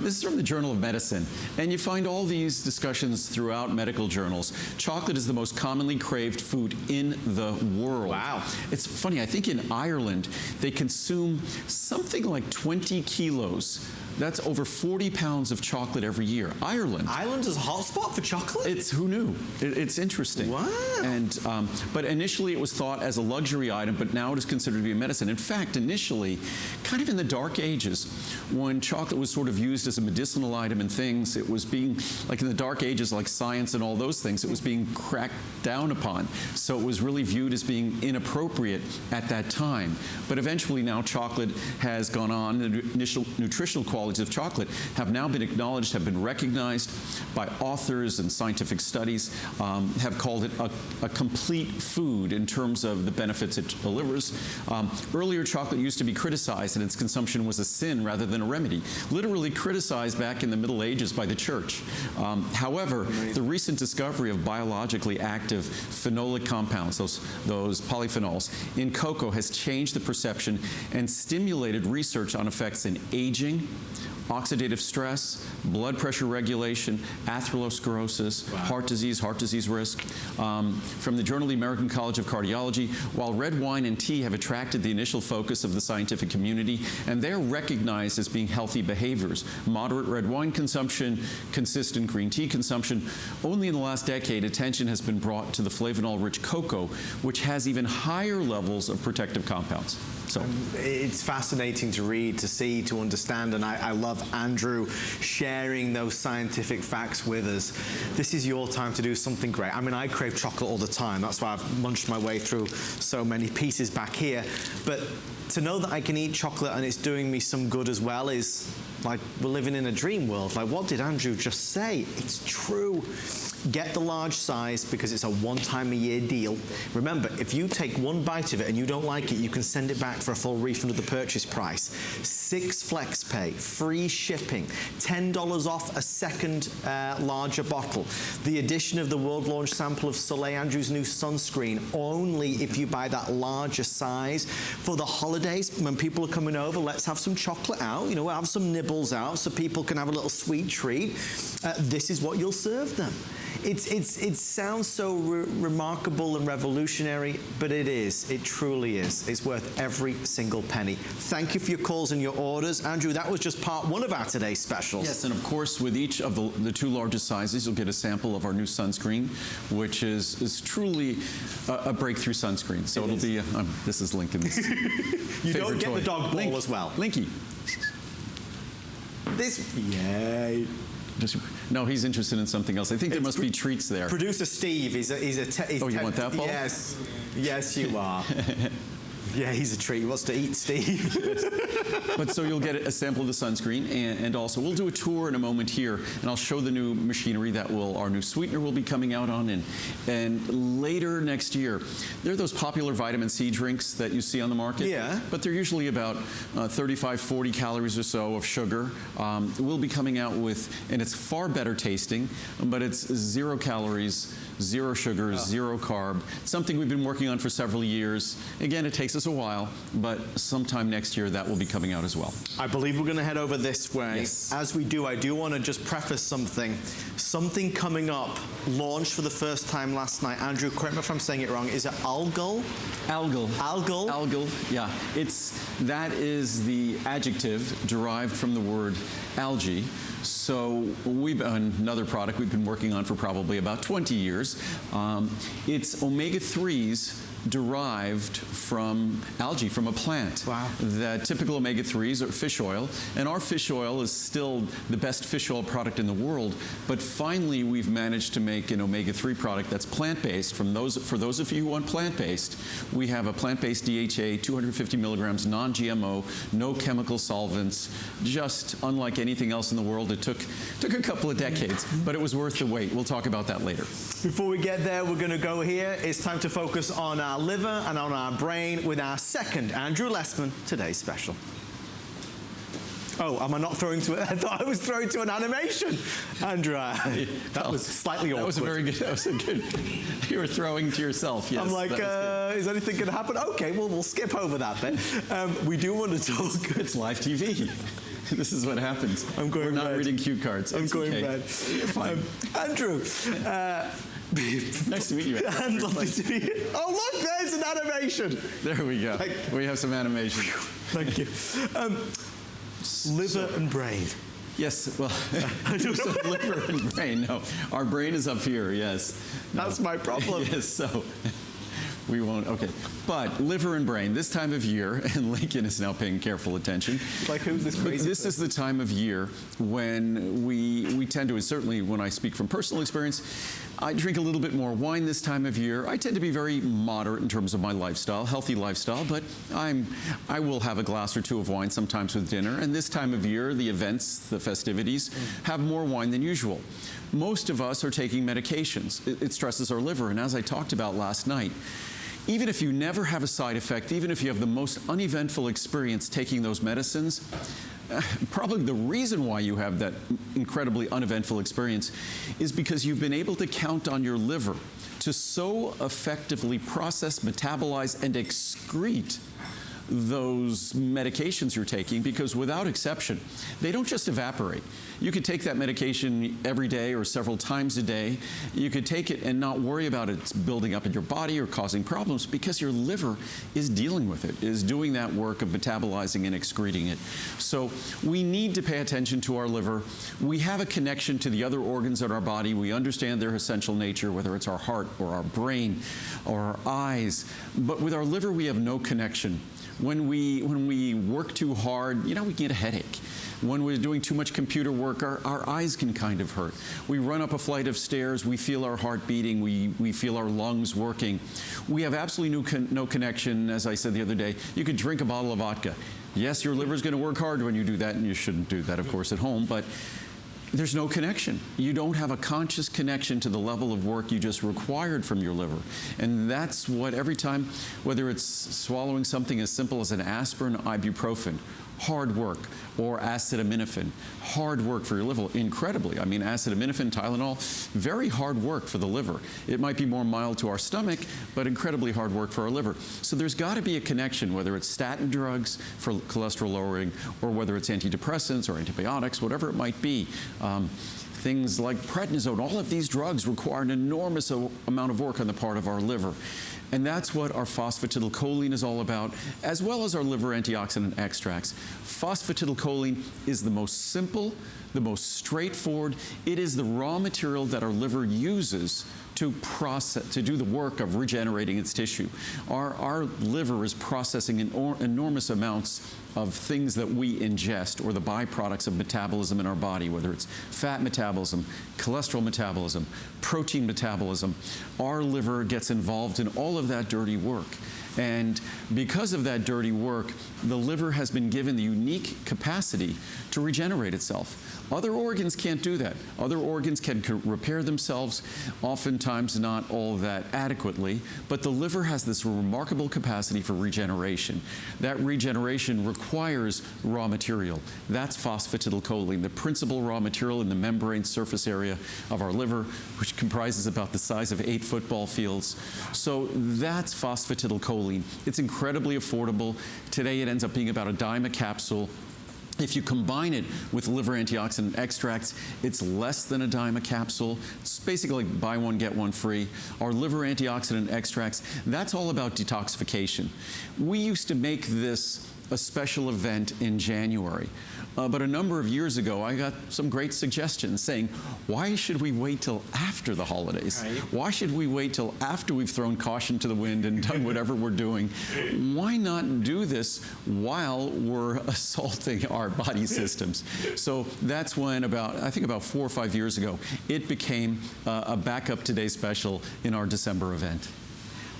this is from the Journal of Medicine, and you find all these discussions throughout medical journals. Chocolate is the most commonly craved food in the world. Wow. It's funny, I think in Ireland, they consume something like 20 kilos. That's over 40 pounds of chocolate every year. Ireland. Ireland is a hotspot for chocolate? Who knew? It's interesting. Wow. And, but initially it was thought as a luxury item, but now it is considered to be a medicine. In fact, initially, kind of in the dark ages, when chocolate was sort of used as a medicinal item and things, it was being, like in the dark ages, like science and all those things, it was being cracked down upon. So it was really viewed as being inappropriate at that time. But eventually now chocolate has gone on, the initial nutritional quality qualities of chocolate have now been acknowledged, have been recognized by authors and scientific studies, have called it a complete food in terms of the benefits it delivers. Earlier, chocolate used to be criticized and its consumption was a sin rather than a remedy, literally criticized back in the Middle Ages by the church. However, the recent discovery of biologically active phenolic compounds, those polyphenols, in cocoa has changed the perception and stimulated research on effects in aging, oxidative stress, blood pressure regulation, atherosclerosis, heart disease risk. From the Journal of the American College of Cardiology, while red wine and tea have attracted the initial focus of the scientific community, and they're recognized as being healthy behaviors. Moderate red wine consumption, consistent green tea consumption. Only in the last decade, attention has been brought to the flavanol-rich cocoa, which has even higher levels of protective compounds. So it's fascinating to read, to see, to understand, and I love Andrew sharing those scientific facts with us. This is your time to do something great. I mean, I crave chocolate all the time. That's why I've munched my way through so many pieces back here. But to know that I can eat chocolate and it's doing me some good as well is like we're living in a dream world. Like, what did Andrew just say? It's true. Get the large size because it's a one-time-a-year deal. Remember, if you take one bite of it and you don't like it, you can send it back for a full refund of the purchase price. 6 flex pay, free shipping, $10 off a second larger bottle. The addition of the world launch sample of Soleil Andrew's new sunscreen, only if you buy that larger size. For the holidays, when people are coming over, let's have some chocolate out, you know, we'll have some nibbles out so people can have a little sweet treat. This is what you'll serve them. It sounds so remarkable and revolutionary, but it is. It truly is. It's worth every single penny. Thank you for your calls and your orders. Andrew, that was just part one of our today's specials. Yes, and of course, with each of the 2 largest sizes, you'll get a sample of our new sunscreen, which is truly a breakthrough sunscreen. So it'll be, this is Lincoln's You don't favorite get toy. the dog ball as well. Linky. Yay. No, he's interested in something else. I think there must be treats there. Producer Steve, he's oh, you want that ball? Yes. Yes, you are. Yeah, he's a treat. He wants to eat, Steve. But so you'll get a sample of the sunscreen, and also we'll do a tour in a moment here, and I'll show the new machinery that our new sweetener will be coming out on, and later next year. They're those popular vitamin C drinks that you see on the market. Yeah. But they're usually about 35, 40 calories or so of sugar. We'll be coming out with, and it's far better tasting, but it's 0 calories, 0 sugar, 0 carb. Something we've been working on for several years. Again, it takes us a while, but sometime next year that will be coming out as well. I believe we're going to head over this way. Yes. As we do, I do want to just preface something. Something coming up, launched for the first time last night. Andrew, correct me if I'm saying it wrong. Is it algal? Algal. Algal? Algal, yeah. That is the adjective derived from the word algae. So another product we've been working on for probably about 20 years. It's omega-3s derived from algae, from a plant. Wow. The typical omega-3s are fish oil, and our fish oil is still the best fish oil product in the world, but finally we've managed to make an omega-3 product that's plant-based. For those of you who want plant-based, we have a plant-based DHA, 250 milligrams, non-GMO, no chemical solvents, just unlike anything else in the world. It took a couple of decades, but it was worth the wait. We'll talk about that later. Before we get there, we're going to go here. It's time to focus on our liver and on our brain with our second Andrew Lessman Today's Special. Oh, am I not throwing to it? I thought I was throwing to an animation. Andrew, that was slightly awkward. That was a very good, that was a good, you were throwing to yourself, yes. I'm like, is anything going to happen? Okay, well, we'll skip over that bit. We do want to talk. It's live TV. This is what happens. We're not reading cue cards. I'm going okay. red. You're fine. Andrew. Nice to meet you. And lovely to meet you. Oh, look, there's an animation. There we go. We have some animation. Thank you. Liver and brain. Yes, well, liver and brain. No, our brain is up here, yes. That's my problem. Yes, so we won't, okay. But liver and brain, this time of year, and Lincoln is now paying careful attention. Like who's this crazy This is the time of year when we tend to, and certainly when I speak from personal experience, I drink a little bit more wine this time of year. I tend to be very moderate in terms of my lifestyle, healthy lifestyle, but I will have a glass or two of wine sometimes with dinner. And this time of year, the events, the festivities, have more wine than usual. Most of us are taking medications. It stresses our liver. And as I talked about last night, even if you never have a side effect, even if you have the most uneventful experience taking those medicines, probably the reason why you have that incredibly uneventful experience is because you've been able to count on your liver to so effectively process, metabolize, and excrete those medications you're taking, because without exception, they don't just evaporate. You could take that medication every day or several times a day. You could take it and not worry about it building up in your body or causing problems, because your liver is dealing with it, is doing that work of metabolizing and excreting it. So we need to pay attention to our liver. We have a connection to the other organs in our body. We understand their essential nature, whether it's our heart or our brain or our eyes. But with our liver, we have no connection. When we work too hard, we get a headache. When we're doing too much computer work, our eyes can kind of hurt. We run up a flight of stairs, we feel our heart beating, we feel our lungs working. We have absolutely no connection. As I said the other day, you could drink a bottle of vodka. Yes, your liver's going to work hard when you do that, and you shouldn't do that, of course, at home, but there's no connection. You don't have a conscious connection to the level of work you just required from your liver. And that's what every time, whether it's swallowing something as simple as an aspirin, ibuprofen, hard work, or acetaminophen, hard work for your liver, incredibly. I mean, acetaminophen, Tylenol, very hard work for the liver. It might be more mild to our stomach, but incredibly hard work for our liver. So there's got to be a connection, whether it's statin drugs for cholesterol lowering, or whether it's antidepressants or antibiotics, whatever it might be. Things like prednisone, all of these drugs require an enormous amount of work on the part of our liver. And that's what our phosphatidylcholine is all about, as well as our liver antioxidant extracts. Phosphatidylcholine is the most simple, the most straightforward. It is the raw material that our liver uses to do the work of regenerating its tissue. Our liver is processing enormous amounts of things that we ingest, or the byproducts of metabolism in our body, whether it's fat metabolism, cholesterol metabolism, protein metabolism. Our liver gets involved in all of that dirty work. And because of that dirty work, the liver has been given the unique capacity to regenerate itself. Other organs can't do that. Other organs can repair themselves, oftentimes not all that adequately, but the liver has this remarkable capacity for regeneration. That regeneration requires raw material. That's phosphatidylcholine, the principal raw material in the membrane surface area of our liver, which comprises about the size of 8 football fields. So that's phosphatidylcholine. It's incredibly affordable. Today it ends up being about $0.10 a capsule. If you combine it with liver antioxidant extracts, it's less than $0.10 a capsule. It's basically like buy one, get one free. Our liver antioxidant extracts, that's all about detoxification. We used to make this a special event in January. But a number of years ago, I got some great suggestions saying, why should we wait till after the holidays? Right. Why should we wait till after we've thrown caution to the wind and done whatever we're doing? Why not do this while we're assaulting our body systems? So that's when I think about 4 or 5 years ago, it became a backup today special in our December event.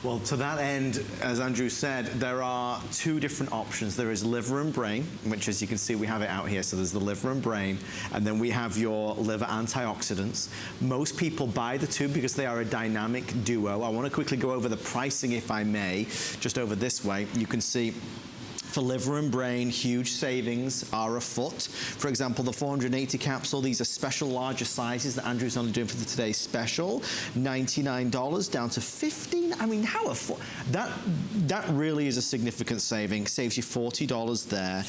Well, to that end, as Andrew said, there are 2 different options. There is liver and brain, which, as you can see, we have it out here. So there's the liver and brain, and then we have your liver antioxidants. Most people buy the 2 because they are a dynamic duo. I want to quickly go over the pricing, if I may, just over this way. You can see for liver and brain, huge savings are afoot. For example, the 480 capsule, these are special larger sizes that Andrew's only doing for the today's special. $99 down to $15. I mean, how that really is a significant saving. Saves you $40 there.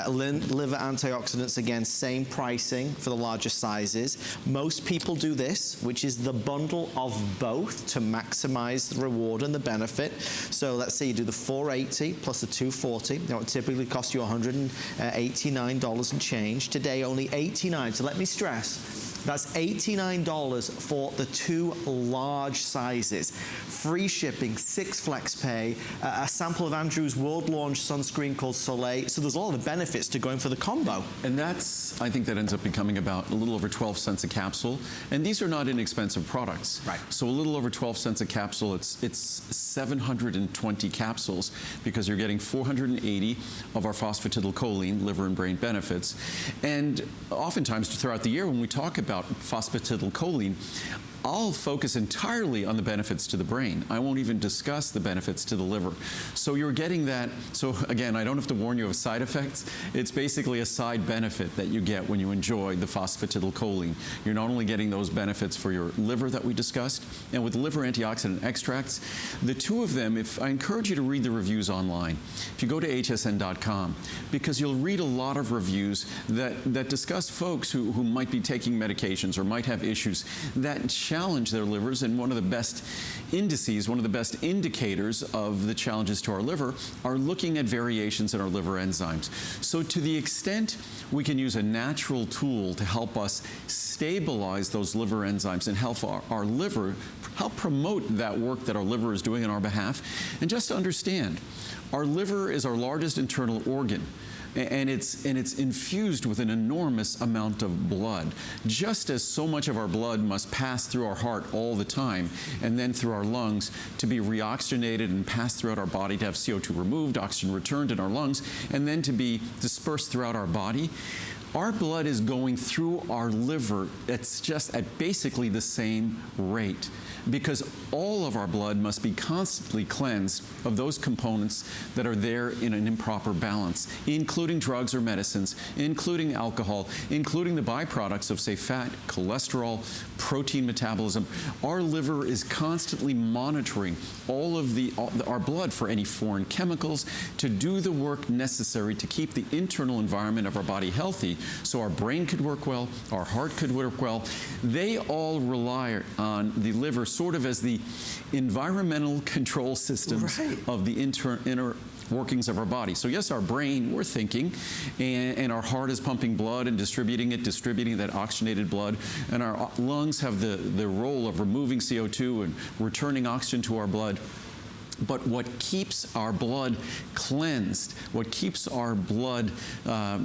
Liver antioxidants, again, same pricing for the larger sizes. Most people do this, which is the bundle of both to maximize the reward and the benefit. So let's say you do the 480 plus the 240. That would typically cost you $189 and change. Today, only $89. So let me stress, That's $89 for the 2 large sizes. Free shipping, 6 flex pay, a sample of Andrew's world launch sunscreen called Soleil. So there's all the benefits to going for the combo. And that's, I think that ends up becoming about a little over 12 cents a capsule. And these are not inexpensive products. Right. So a little over 12 cents a capsule, it's 720 capsules because you're getting 480 of our phosphatidylcholine, liver and brain benefits. And oftentimes throughout the year when we talk about phosphatidylcholine, I'll focus entirely on the benefits to the brain. I won't even discuss the benefits to the liver. So you're getting that. So again, I don't have to warn you of side effects. It's basically a side benefit that you get when you enjoy the phosphatidylcholine. You're not only getting those benefits for your liver that we discussed, and with liver antioxidant extracts, the 2 of them, I encourage you to read the reviews online. If you go to hsn.com, because you'll read a lot of reviews that discuss folks who might be taking medications or might have issues that challenge their livers, and one of the best indices, one of the best indicators of the challenges to our liver are looking at variations in our liver enzymes. So to the extent we can use a natural tool to help us stabilize those liver enzymes and help our liver, help promote that work that our liver is doing on our behalf. And just to understand, our liver is our largest internal organ. And it's infused with an enormous amount of blood. Just as so much of our blood must pass through our heart all the time and then through our lungs to be reoxygenated and pass throughout our body to have CO2 removed, oxygen returned in our lungs, and then to be dispersed throughout our body, our blood is going through our liver. It's just at basically the same rate, because all of our blood must be constantly cleansed of those components that are there in an improper balance, including drugs or medicines, including alcohol, including the byproducts of, say, fat, cholesterol, protein metabolism. Our liver is constantly monitoring all of our blood for any foreign chemicals to do the work necessary to keep the internal environment of our body healthy, so our brain could work well, our heart could work well. They all rely on the liver sort of as the environmental control systems of the inner workings of our body. So yes, our brain, we're thinking, and our heart is pumping blood and distributing that oxygenated blood, and our lungs have the role of removing CO2 and returning oxygen to our blood. But what keeps our blood cleansed, what keeps our blood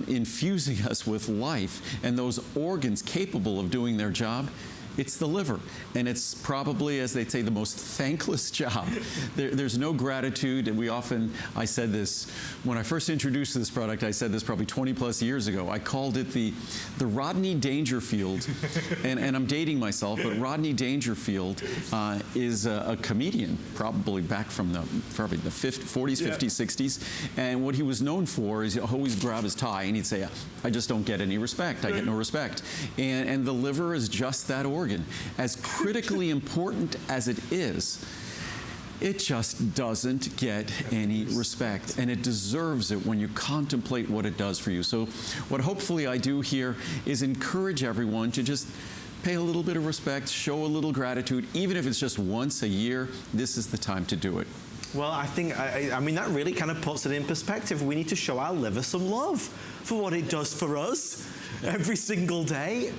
infusing us with life and those organs capable of doing their job, it's the liver. And it's probably, as they say, the most thankless job. There's no gratitude. And I said this, when I first introduced this product, I said this probably 20 plus years ago. I called it the Rodney Dangerfield. and I'm dating myself, but Rodney Dangerfield is a comedian, probably back from the 40s, 50s, 60s. And what he was known for is he'd always grab his tie and he'd say, I just don't get any respect. I get no respect. And the liver is just that organ. As critically important as it is, it just doesn't get any respect, and it deserves it when you contemplate what it does for you. So what hopefully I do here is encourage everyone to just pay a little bit of respect, show a little gratitude, even if it's just once a year. This is the time to do it. Well, I think, I mean, that really kind of puts it in perspective. We need to show our liver some love for what it does for us every single day.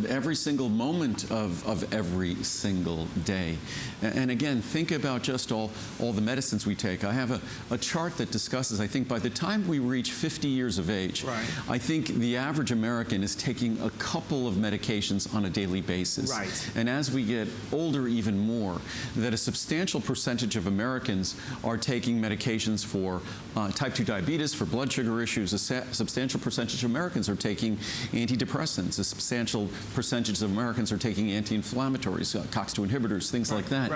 Every single moment of every single day. And again, think about just all the medicines we take. I have a chart that discusses, I think by the time we reach 50 years of age, I think the average American is taking a couple of medications on a daily basis. And as we get older even more, that a substantial percentage of Americans are taking medications for type 2 diabetes, for blood sugar issues. A substantial percentage of Americans are taking antidepressants. A substantial percentage of Americans are taking anti-inflammatories, COX-2 inhibitors, things like that.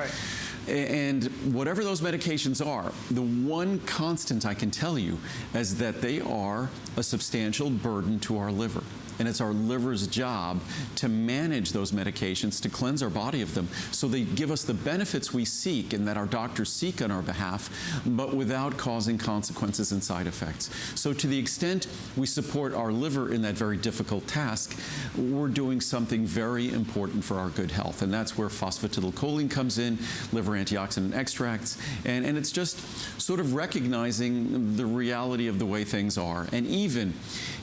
And whatever those medications are, the one constant I can tell you is that they are a substantial burden to our liver. And it's our liver's job to manage those medications, to cleanse our body of them, so they give us the benefits we seek and that our doctors seek on our behalf, but without causing consequences and side effects. So to the extent we support our liver in that very difficult task, we're doing something very important for our good health. And that's where phosphatidylcholine comes in, liver antioxidant extracts, and it's just sort of recognizing the reality of the way things are. And even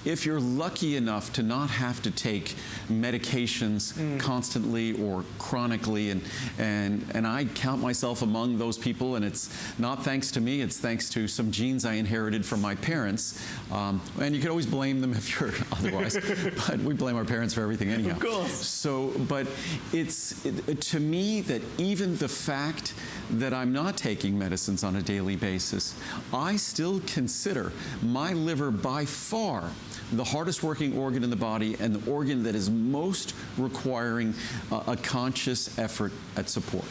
if you're lucky enough to to not have to take medications constantly or chronically, and I count myself among those people, and it's not thanks to me, it's thanks to some genes I inherited from my parents, and you can always blame them if you're otherwise, but we blame our parents for everything anyhow. Of course. So, but to me, that even the fact that I'm not taking medicines on a daily basis, I still consider my liver by far the hardest working organ in the body and the organ that is most requiring a conscious effort at support.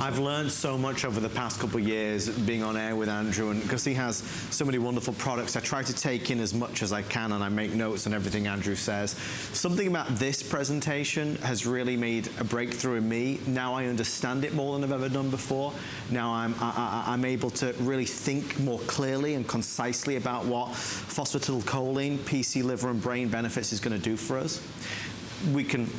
I've learned so much over the past couple of years being on air with Andrew, and because he has so many wonderful products, I try to take in as much as I can, and I make notes on everything Andrew says. Something about this presentation has really made a breakthrough in me. Now I understand it more than I've ever done before. Now I'm able to really think more clearly and concisely about what phosphatidylcholine, PC liver and brain benefits is going to do for us. We can,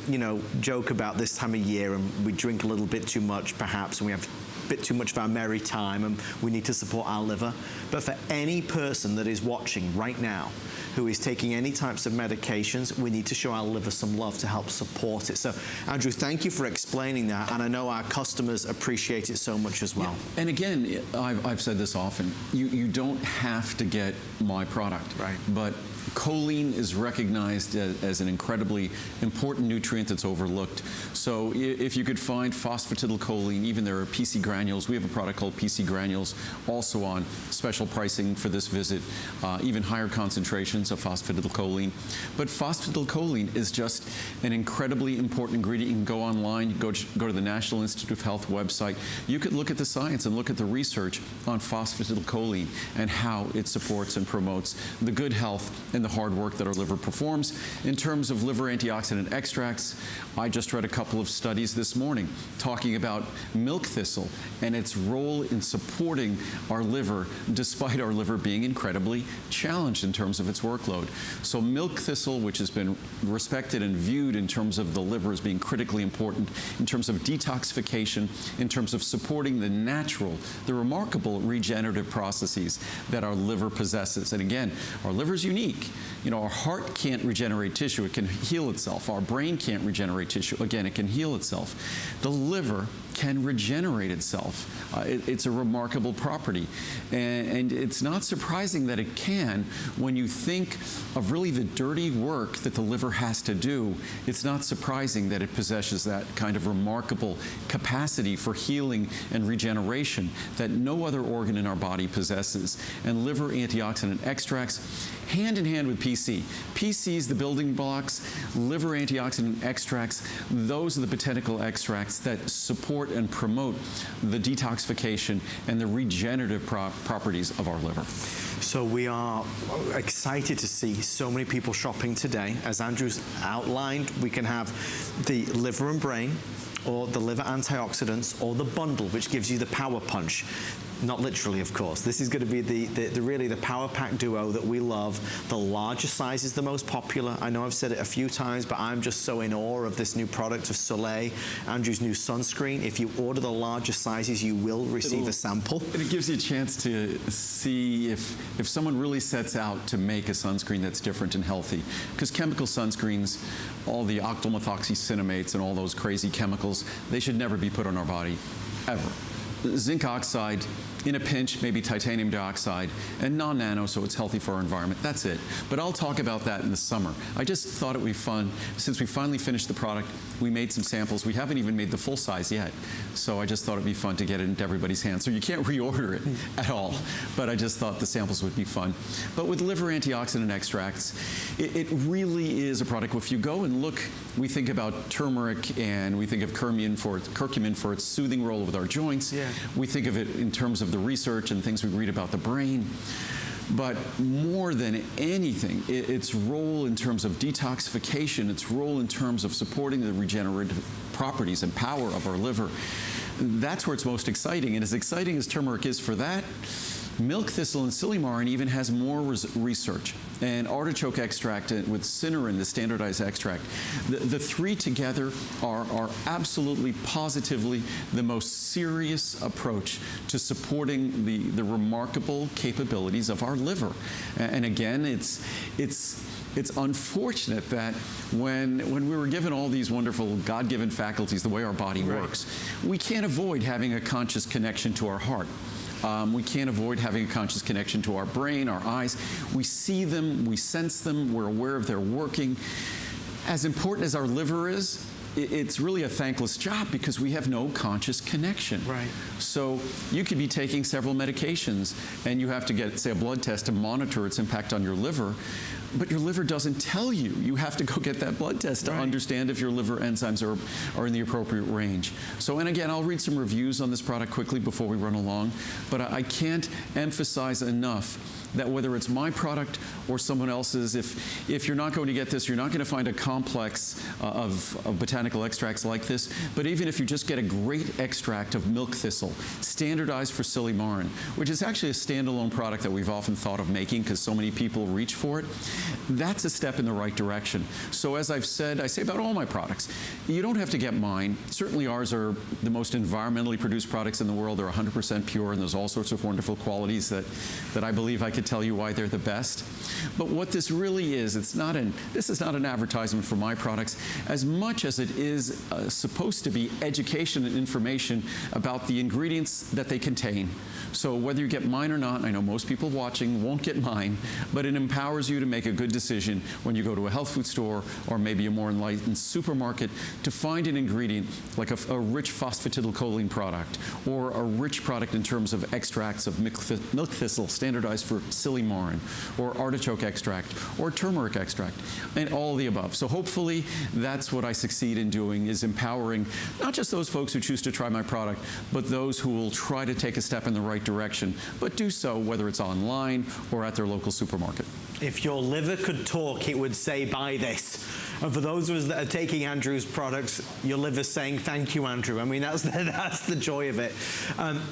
you know, joke about this time of year and we drink a little bit too much perhaps, and we have a bit too much of our merry time and we need to support our liver. But for any person that is watching right now who is taking any types of medications, we need to show our liver some love to help support it. So, Andrew, thank you for explaining that, and I know our customers appreciate it so much as well. Yeah. And again, I've said this often, you don't have to get my product, right? But choline is recognized as an incredibly important nutrient that's overlooked. So if you could find phosphatidylcholine, even there are PC granules. We have a product called PC granules, also on special pricing for this visit, even higher concentrations of phosphatidylcholine. But phosphatidylcholine is just an incredibly important ingredient. You can go online, go to the National Institute of Health website. You could look at the science and look at the research on phosphatidylcholine and how it supports and promotes the good health and the hard work that our liver performs. In terms of liver antioxidant extracts, I just read a couple of studies this morning talking about milk thistle and its role in supporting our liver, despite our liver being incredibly challenged in terms of its workload. So milk thistle, which has been respected and viewed in terms of the liver as being critically important, in terms of detoxification, in terms of supporting the natural, the remarkable regenerative processes that our liver possesses. And again, our liver is unique. You know, our heart can't regenerate tissue, it can heal itself. Our brain can't regenerate tissue, again, it can heal itself. The liver can regenerate itself. It's a remarkable property. And it's not surprising that it can when you think of really the dirty work that the liver has to do. It's not surprising that it possesses that kind of remarkable capacity for healing and regeneration that no other organ in our body possesses. And liver antioxidant extracts, hand in hand with PC. PC is the building blocks. Liver antioxidant extracts, those are the botanical extracts that support and promote the detoxification and the regenerative properties of our liver. So we are excited to see so many people shopping today. As Andrew's outlined, we can have the liver and brain, or the liver antioxidants, or the bundle, which gives you the power punch. Not literally, of course. This is going to be really the power pack duo that we love. The larger size is the most popular. I know I've said it a few times, but I'm just so in awe of this new product of Soleil, Andrew's new sunscreen. If you order the larger sizes, you will receive a sample. And it gives you a chance to see if someone really sets out to make a sunscreen that's different and healthy. Because chemical sunscreens, all the octylmethoxycinnamates and all those crazy chemicals, they should never be put on our body, ever. Zinc oxide, in a pinch, maybe titanium dioxide, and non-nano, so it's healthy for our environment. That's it. But I'll talk about that in the summer. I just thought it would be fun. Since we finally finished the product, we made some samples. We haven't even made the full size yet. So I just thought it would be fun to get it into everybody's hands. So you can't reorder it at all. But I just thought the samples would be fun. But with liver antioxidant extracts, it really is a product. If you go and look, we think about turmeric and we think of curcumin for its soothing role with our joints. Yeah. We think of it in terms of the research and things we read about the brain. But more than anything, its role in terms of detoxification, its role in terms of supporting the regenerative properties and power of our liver, that's where it's most exciting. And as exciting as turmeric is for that, Milk thistle and silymarin even has more research. And artichoke extract with cynarin, the standardized extract, the three together are absolutely, positively the most serious approach to supporting the remarkable capabilities of our liver. And again, it's unfortunate that when we were given all these wonderful God-given faculties, the way our body works, we can't avoid having a conscious connection to our heart. We can't avoid having a conscious connection to our brain, our eyes. We see them, we sense them, we're aware of their working. As important as our liver is, it's really a thankless job because we have no conscious connection. Right. So you could be taking several medications and you have to get, say, a blood test to monitor its impact on your liver, but your liver doesn't tell you. You have to go get that blood test to understand if your liver enzymes are in the appropriate range. So, and again, I'll read some reviews on this product quickly before we run along, but I can't emphasize enough that whether it's my product or someone else's, if you're not going to get this, you're not going to find a complex of botanical extracts like this, but even if you just get a great extract of milk thistle, standardized for silymarin, which is actually a standalone product that we've often thought of making because so many people reach for it, that's a step in the right direction. So as I've said, I say about all my products, you don't have to get mine. Certainly ours are the most environmentally produced products in the world. They're 100% pure, and there's all sorts of wonderful qualities that I believe I could tell you why they're the best. But what this really is, this is not an advertisement for my products as much as it is supposed to be education and information about the ingredients that they contain. So whether you get mine or not, I know most people watching won't get mine, but it empowers you to make a good decision when you go to a health food store or maybe a more enlightened supermarket to find an ingredient like a rich phosphatidylcholine product or a rich product in terms of extracts of milk thistle standardized for silymarin or artichoke extract or turmeric extract and all of the above. So hopefully that's what I succeed in doing, is empowering not just those folks who choose to try my product, but those who will try to take a step in the right direction, but do so whether it's online or at their local supermarket. If your liver could talk, it would say, buy this. And for those of us that are taking Andrew's products, your liver's saying, thank you, Andrew. I mean, that's the joy of it.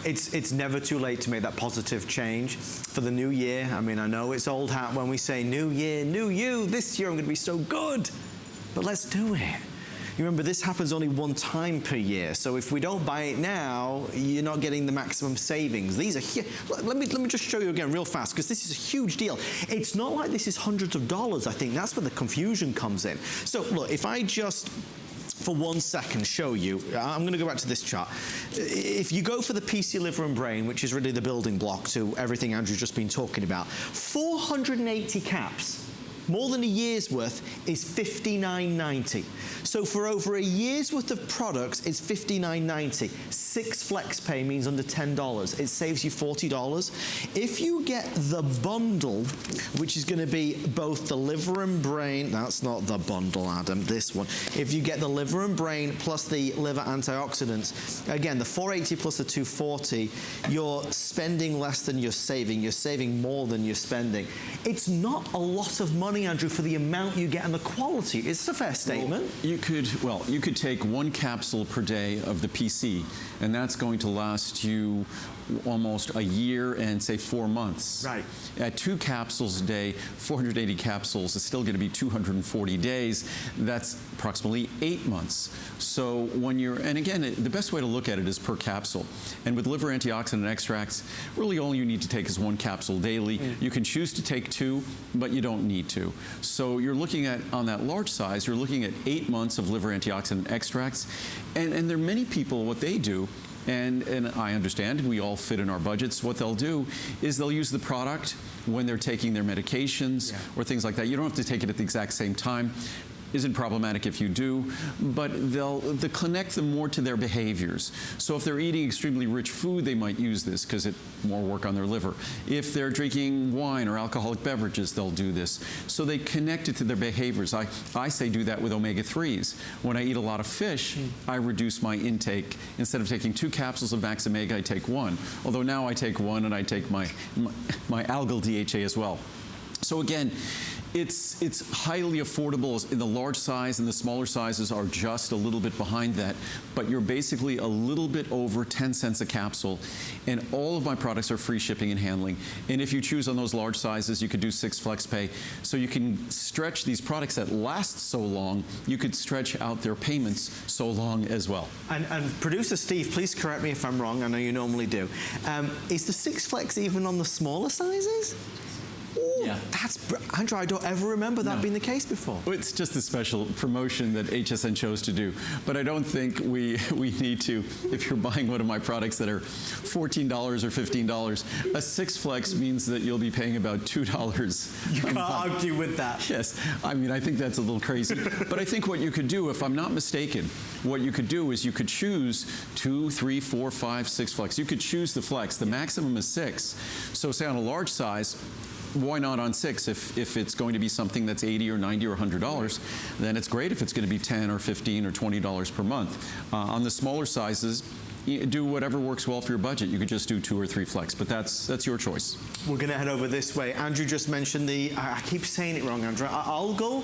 It's never too late to make that positive change for the new year. I mean, I know it's old hat when we say, new year, new you. This year I'm going to be so good. But let's do it. You remember, this happens only one time per year. So if we don't buy it now, you're not getting the maximum savings. These are let me just show you again real fast, because this is a huge deal. It's not like this is hundreds of dollars. I think that's where the confusion comes in. So look, if I just for 1 second show you, I'm going to go back to this chart. If you go for the PC liver and brain, which is really the building block to everything Andrew's just been talking about, 480 caps. More than a year's worth is $59.90. So for over a year's worth of products, it's $59.90. 6 flex pay means under $10. It saves you $40. If you get the bundle, which is going to be both the liver and brain, that's not the bundle, Adam, this one. If you get the liver and brain plus the liver antioxidants, again, the 480 plus the 240, you're spending less than you're saving. You're saving more than you're spending. It's not a lot of money, Andrew, for the amount you get and the quality. It's a fair statement. Well, you could take 1 capsule per day of the PC, and that's going to last you almost a year and say 4 months. Right. At 2 capsules a day, 480 capsules is still going to be 240 days. That's approximately 8 months. So when you're, and again, the best way to look at it is per capsule. And with liver antioxidant extracts, really all you need to take is 1 capsule daily. You can choose to take 2, but you don't need to. So you're looking at, on that large size, you're looking at 8 months of liver antioxidant extracts. And there are many people, what they do, and I understand we all fit in our budgets, what they'll do is they'll use the product when they're taking their medications or things like that. You don't have to take it at the exact same time. Isn't problematic if you do, but they'll connect them more to their behaviors. So if they're eating extremely rich food, they might use this because it more work on their liver. If they're drinking wine or alcoholic beverages, they'll do this. So they connect it to their behaviors. I say do that with omega-3s. When I eat a lot of fish, I reduce my intake. Instead of taking 2 capsules of Max Omega, I take 1. Although now I take 1 and I take my algal DHA as well. So again, It's highly affordable. In the large size and the smaller sizes are just a little bit behind that, but you're basically a little bit over 10 cents a capsule, and all of my products are free shipping and handling. And if you choose on those large sizes, you could do 6 flex pay, so you can stretch these products that last so long. You could stretch out their payments so long as well. And producer Steve, please correct me if I'm wrong. I know you normally do. Is the 6 flex even on the smaller sizes? Ooh, Yeah. Andrew, I don't ever remember that being the case before. It's just a special promotion that HSN chose to do. But I don't think we need to, if you're buying one of my products that are $14 or $15, a 6 flex means that you'll be paying about $2. You can't argue with that. Yes, I mean, I think that's a little crazy. But I think what you could do, if I'm not mistaken, what you could do is you could choose 2, 3, 4, 5, 6 flex. You could choose the flex. The maximum is 6. So say on a large size, why not on 6? If it's going to be something that's $80 or $90 or $100, then it's great if it's going to be $10 or $15 or $20 per month. On the smaller sizes, do whatever works well for your budget. You could just do 2 or 3 flex, but that's your choice. We're going to head over this way. Andrew just mentioned the, I keep saying it wrong, Andrew, algal?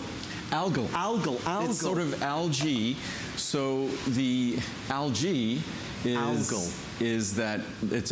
Algal. Algal. It's sort of algae. So the algae is that it's